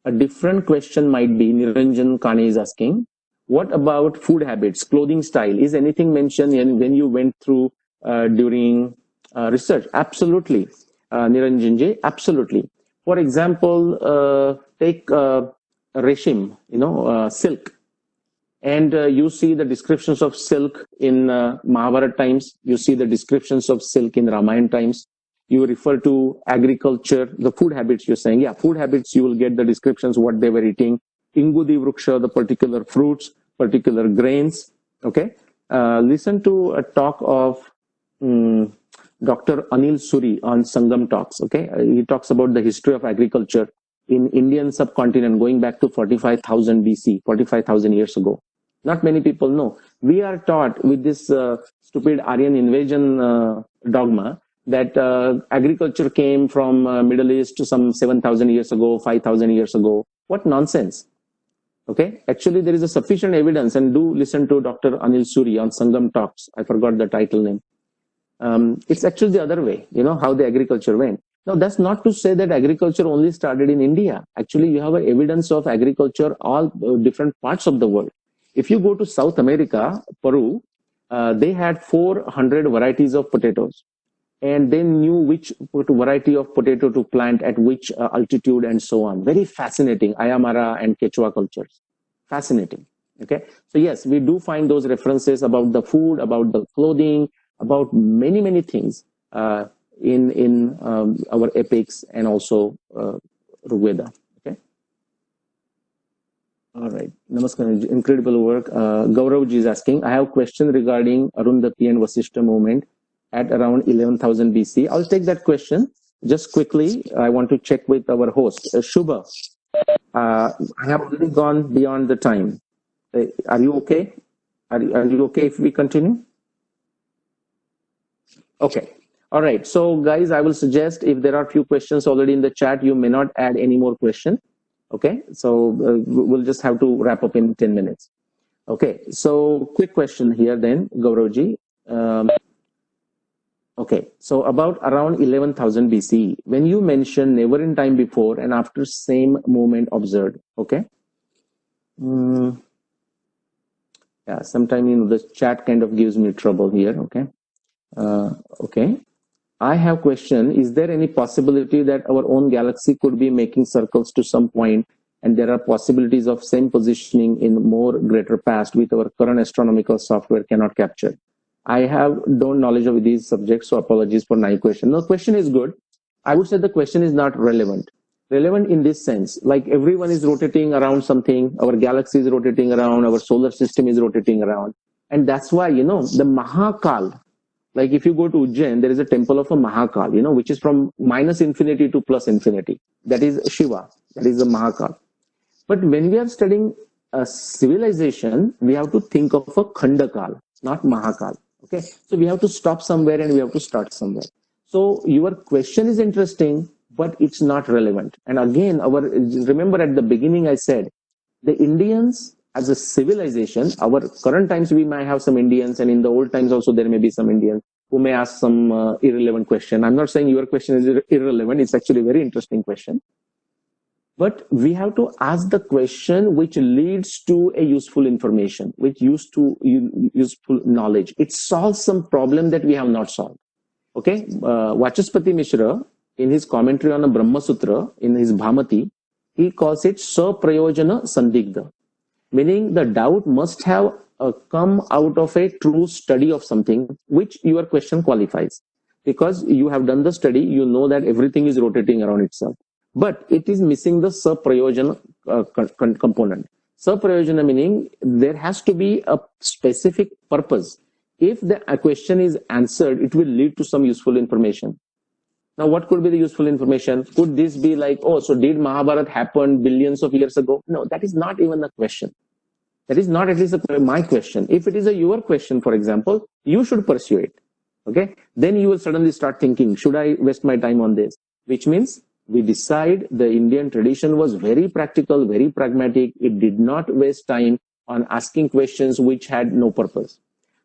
a different question might be, Niranjan Kane is asking, what about food habits, clothing style? Is anything mentioned when you went through during research? Absolutely, Niranjan ji, absolutely. For example, take reshim, silk. And you see the descriptions of silk in Mahabharata times. You see the descriptions of silk in Ramayana times. You refer to agriculture, the food habits you're saying. Yeah, food habits, you will get the descriptions, what they were eating. Ingudi Vruksha, the particular fruits, particular grains. Okay. Listen to a talk of Dr. Anil Suri on Sangam Talks. Okay. He talks about the history of agriculture in Indian subcontinent going back to 45,000 BC, 45,000 years ago. Not many people know. We are taught with this stupid Aryan invasion dogma that agriculture came from Middle East to some 7,000 years ago, 5,000 years ago. What nonsense. Okay, actually there is a sufficient evidence, and do listen to Dr. Anil Suri on Sangam Talks. I forgot the title name. It's actually the other way, how the agriculture went. Now, that's not to say that agriculture only started in India. Actually, you have evidence of agriculture all different parts of the world. If you go to South America, Peru, they had 400 varieties of potatoes. And they knew which variety of potato to plant at which altitude and so on. Very fascinating, Ayamara and Quechua cultures. Fascinating. Okay. So yes, we do find those references about the food, about the clothing, about many, many things in our epics and also Rigveda. Okay. All right. Namaskar. Incredible work. Gauravji is asking, I have a question regarding Arundhati and Vasishta movement at around 11,000 BC. I'll take that question. Just quickly, I want to check with our host, Shubha. I have already gone beyond the time. Are you okay? Are you okay if we continue? Okay. All right. So, guys, I will suggest if there are few questions already in the chat, you may not add any more question. Okay. So, we'll just have to wrap up in 10 minutes. Okay. So, quick question here then, Gauravji. Okay, so about around 11,000 BC, when you mention never in time before and after same moment observed, okay? Yeah, sometimes the chat kind of gives me trouble here, okay? Okay, I have question, is there any possibility that our own galaxy could be making circles to some point and there are possibilities of same positioning in more greater past with our current astronomical software cannot capture? I have no knowledge of these subjects, so apologies for my question. No, question is good. I would say the question is not relevant. Relevant in this sense, like everyone is rotating around something, our galaxy is rotating around, our solar system is rotating around. And that's why, the Mahakal Like if you go to Ujjain, there is a temple of a Mahakal, which is from minus infinity to plus infinity. That is Shiva. That is the Mahakal. But when we are studying a civilization, we have to think of a Khandakal, not Mahakal. Okay. So we have to stop somewhere and we have to start somewhere. So your question is interesting, but it's not relevant. And again, remember at the beginning I said the Indians as a civilization, our current times we might have some Indians, and in the old times also there may be some Indians who may ask some irrelevant question. I'm not saying your question is irrelevant. It's actually a very interesting question. But we have to ask the question which leads to a useful information, which used to useful knowledge. It solves some problem that we have not solved. Okay, Vachaspati Mishra, in his commentary on the Brahma Sutra, in his Bhamati, he calls it Saprayojana Sandigdha, meaning the doubt must have come out of a true study of something which your question qualifies. Because you have done the study, you know that everything is rotating around itself. But it is missing the Saprayojana component. Saprayojana meaning there has to be a specific purpose. If the question is answered, it will lead to some useful information. Now, what could be the useful information? Could this be like, oh, so did Mahabharata happen billions of years ago? No, that is not even a question. That is not at least my question. If it is your question, for example, you should pursue it. Okay? Then you will suddenly start thinking, should I waste my time on this? Which means we decide the Indian tradition was very practical, very pragmatic. It did not waste time on asking questions which had no purpose.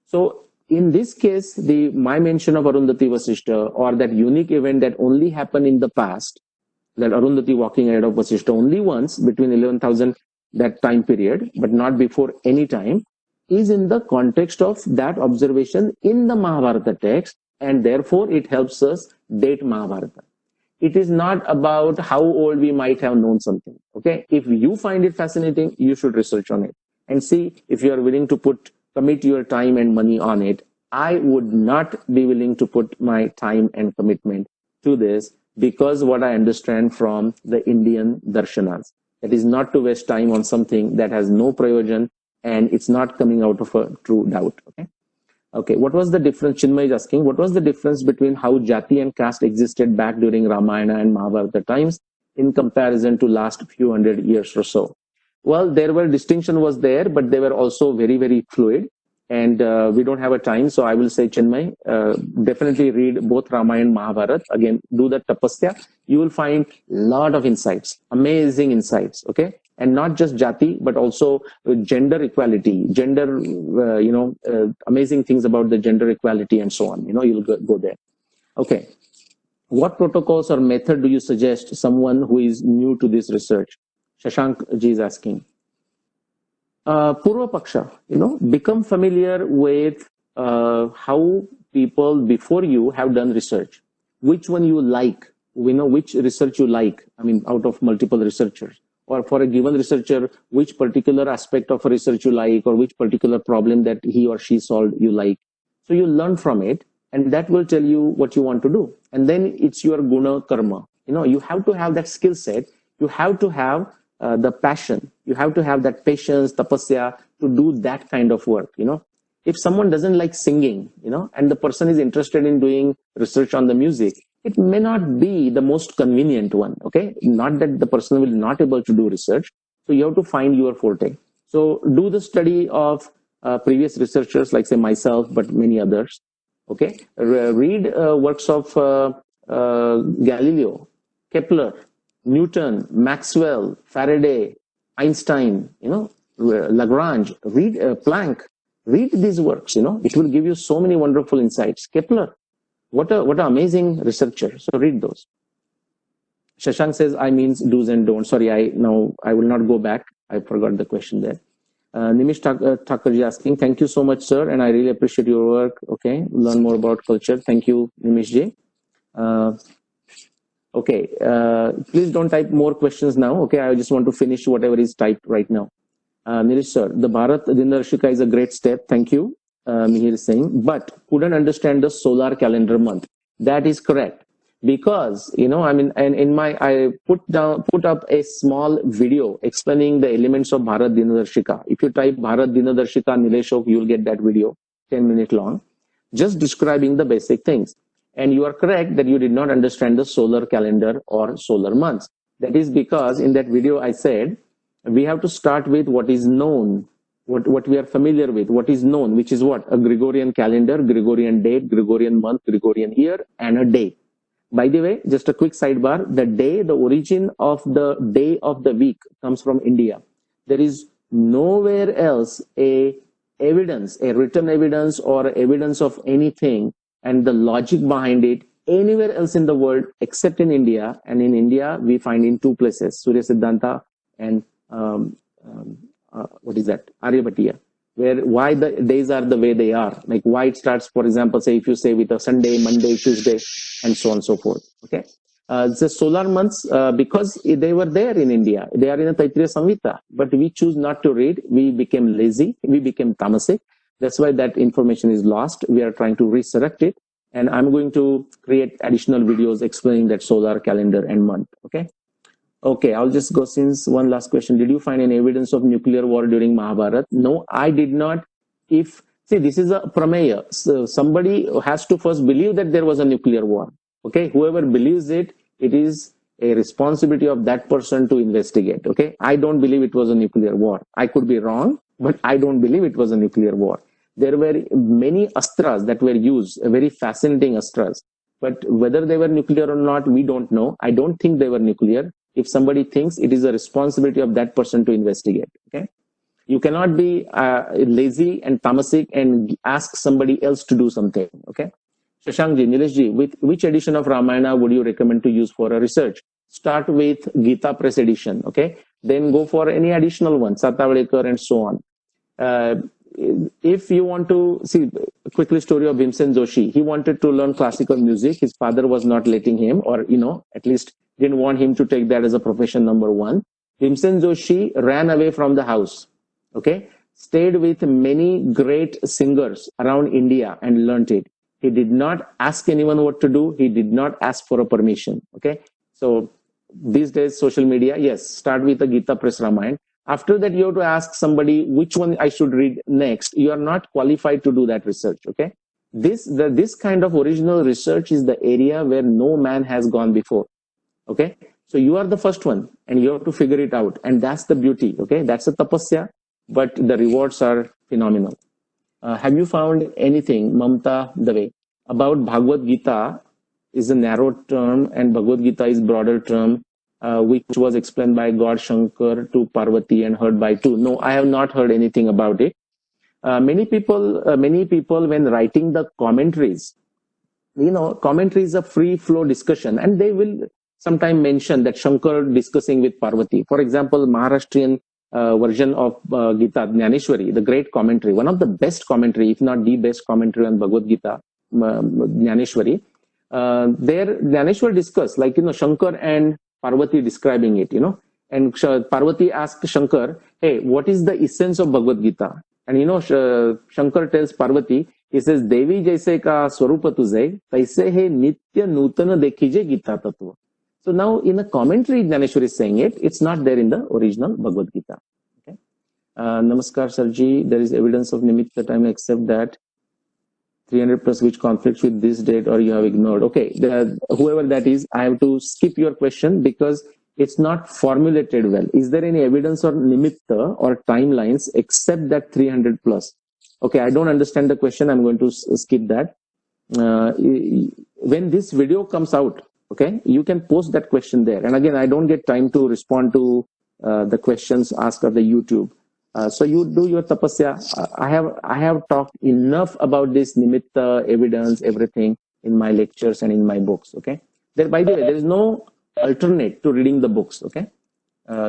So in this case, my mention of Arundhati Vasishta, or that unique event that only happened in the past, that Arundhati walking ahead of Vasishta only once between 11,000, that time period, but not before any time, is in the context of that observation in the Mahabharata text, and therefore it helps us date Mahabharata. It is not about how old we might have known something. Okay, if you find it fascinating, you should research on it and see if you are willing to commit your time and money on it. I would not be willing to put my time and commitment to this, because what I understand from the Indian darshanas, that is not to waste time on something that has no prayojan and it's not coming out of a true doubt. Okay, what was the difference? Chinmay is asking, what was the difference between how jati and caste existed back during Ramayana and Mahabharata times in comparison to last few hundred years or so? Well, distinction was there, but they were also very, very fluid. And we don't have a time, so I will say, Chinmay, definitely read both Ramayana and Mahabharata. Again, do the tapasya. You will find a lot of insights, amazing insights, okay? And not just jati, but also gender equality, amazing things about the gender equality and so on. You'll go there. Okay. What protocols or method do you suggest someone who is new to this research? Shashank ji is asking. Purva Paksha, become familiar with how people before you have done research. Which one you like? We know which research you like. I mean, out of multiple researchers. Or for a given researcher, which particular aspect of a research you like, or which particular problem that he or she solved you like. So you learn from it, and that will tell you what you want to do. And then it's your guna karma. You have to have that skill set. You have to have the passion. You have to have that patience, tapasya, to do that kind of work. If someone doesn't like singing, and the person is interested in doing research on the music, it may not be the most convenient one. Okay, not that the person will not able to do research. So you have to find your forte. So do the study of previous researchers, like say myself, but many others. Okay, read works of Galileo, Kepler, Newton, Maxwell, Faraday, Einstein, Lagrange, read Planck, read these works, it will give you so many wonderful insights. Kepler, what an amazing researcher. So read those. Shashank says, I means do's and don'ts. Sorry, I will not go back. I forgot the question there. Nimish Thakurji asking, thank you so much, sir, and I really appreciate your work. Okay, learn more about culture. Thank you, Nimish ji. Okay, please don't type more questions now. Okay, I just want to finish whatever is typed right now. Nilesh sir, the Bharat Dinarshika is a great step. Thank you. Mihir is saying, but couldn't understand the solar calendar month. That is correct. Because, I put up a small video explaining the elements of Bharat Dinadarshika. If you type Bharat Dinadarshika Nileshov, you'll get that video, 10 minutes long. just describing the basic things. And you are correct that you did not understand the solar calendar or solar months. That is because in that video I said we have to start with what is known, what we are familiar with, what is known, which is what? A Gregorian calendar, Gregorian date, Gregorian month, Gregorian year, and a day. By the way, just a quick sidebar, the origin of the day of the week comes from India. There is nowhere else a written evidence or evidence of anything and the logic behind it anywhere else in the world except in India. And in India, we find in two places, Surya Siddhanta and what is that? Aryabhatiya, where why the days are the way they are. Like why it starts, for example, say if you say with a Sunday, Monday, Tuesday, and so on and so forth. Okay. The solar months, because they were there in India, they are in a Taittiriya Samhita, but we choose not to read. We became lazy. We became tamasic. That's why that information is lost. We are trying to resurrect it. And I'm going to create additional videos explaining that solar calendar and month. Okay. Okay, I'll just go since one last question. Did you find any evidence of nuclear war during Mahabharata? No, I did not. See, this is a prameya. So somebody has to first believe that there was a nuclear war. Okay, whoever believes it, it is a responsibility of that person to investigate. Okay, I don't believe it was a nuclear war. I could be wrong, but I don't believe it was a nuclear war. There were many astras that were used, very fascinating astras. But whether they were nuclear or not, we don't know. I don't think they were nuclear. If somebody thinks, it is a responsibility of that person to investigate. Okay, you cannot be lazy and tamasic and ask somebody else to do something. Okay, Shashankji, Nileshji, with which edition of Ramayana would you recommend to use for a research? Start with Gita Press edition. Okay, then go for any additional one, Satavadekar and so on. If you want to see quickly story of Bhimsen Joshi, he wanted to learn classical music. His father was not letting him, or at least didn't want him to take that as a profession. Number one, Bhimsen Joshi ran away from the house. Okay, stayed with many great singers around India and learned it. He did not ask anyone what to do. He did not ask for a permission. Okay, so these days social media, yes, start with the Gita Press Ramayana. After that, you have to ask somebody which one I should read next. You are not qualified to do that research. Okay, this kind of original research is the area where no man has gone before. Okay, so you are the first one, and you have to figure it out, and that's the beauty. Okay, that's a tapasya, but the rewards are phenomenal. Have you found anything, Mamta Dave, about Bhagavad Gita? Is a narrow term, and Bhagavad Gita is broader term. Which was explained by God Shankar to Parvati and heard by two. No, I have not heard anything about it. Many people, when writing the commentaries, commentary is a free flow discussion, and they will sometimes mention that Shankar discussing with Parvati. For example, Maharashtrian version of Gita, Jnaneshwari, the great commentary, one of the best commentary, if not the best commentary on Bhagavad Gita, Jnaneshwari. There, Jnaneshwar discuss, Shankar and Parvati describing it, and Parvati asked Shankar, hey, what is the essence of Bhagavad Gita? And Shankar tells Parvati, he says, Devi jaise ka swarupa tujhe, taise he nitya nutana dekhije Gita tattva. So now in a commentary, Jnaneshwar is saying it, it's not there in the original Bhagavad Gita. Okay. Namaskar, Sarji, there is evidence of Nimitta time except that 300 plus which conflicts with this date or you have ignored. Okay, whoever that is, I have to skip your question because it's not formulated well. Is there any evidence or nimitta or timelines except that 300 plus? Okay, I don't understand the question. I'm going to skip that. When this video comes out, okay, you can post that question there. And again, I don't get time to respond to the questions asked of the YouTube. So you do your tapasya. I have talked enough about this nimitta, evidence, everything in my lectures and in my books. Okay. By the way, there is no alternate to reading the books. Okay.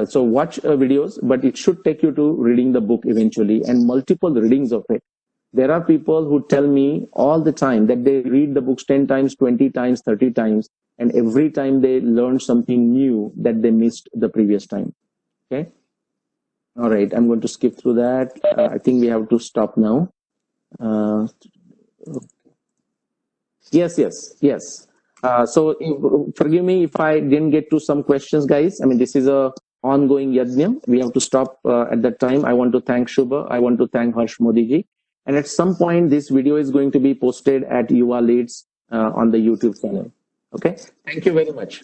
So watch videos, but it should take you to reading the book eventually and multiple readings of it. There are people who tell me all the time that they read the books 10 times, 20 times, 30 times, and every time they learn something new that they missed the previous time. Okay. All right, I'm going to skip through that. I think we have to stop now. Yes. So forgive me if I didn't get to some questions, guys. I mean, this is a ongoing yajna. We have to stop at that time. I want to thank Shubha. I want to thank Harsh Modi ji. And at some point, this video is going to be posted at YuvaLeads on the YouTube channel. Okay. Thank you very much.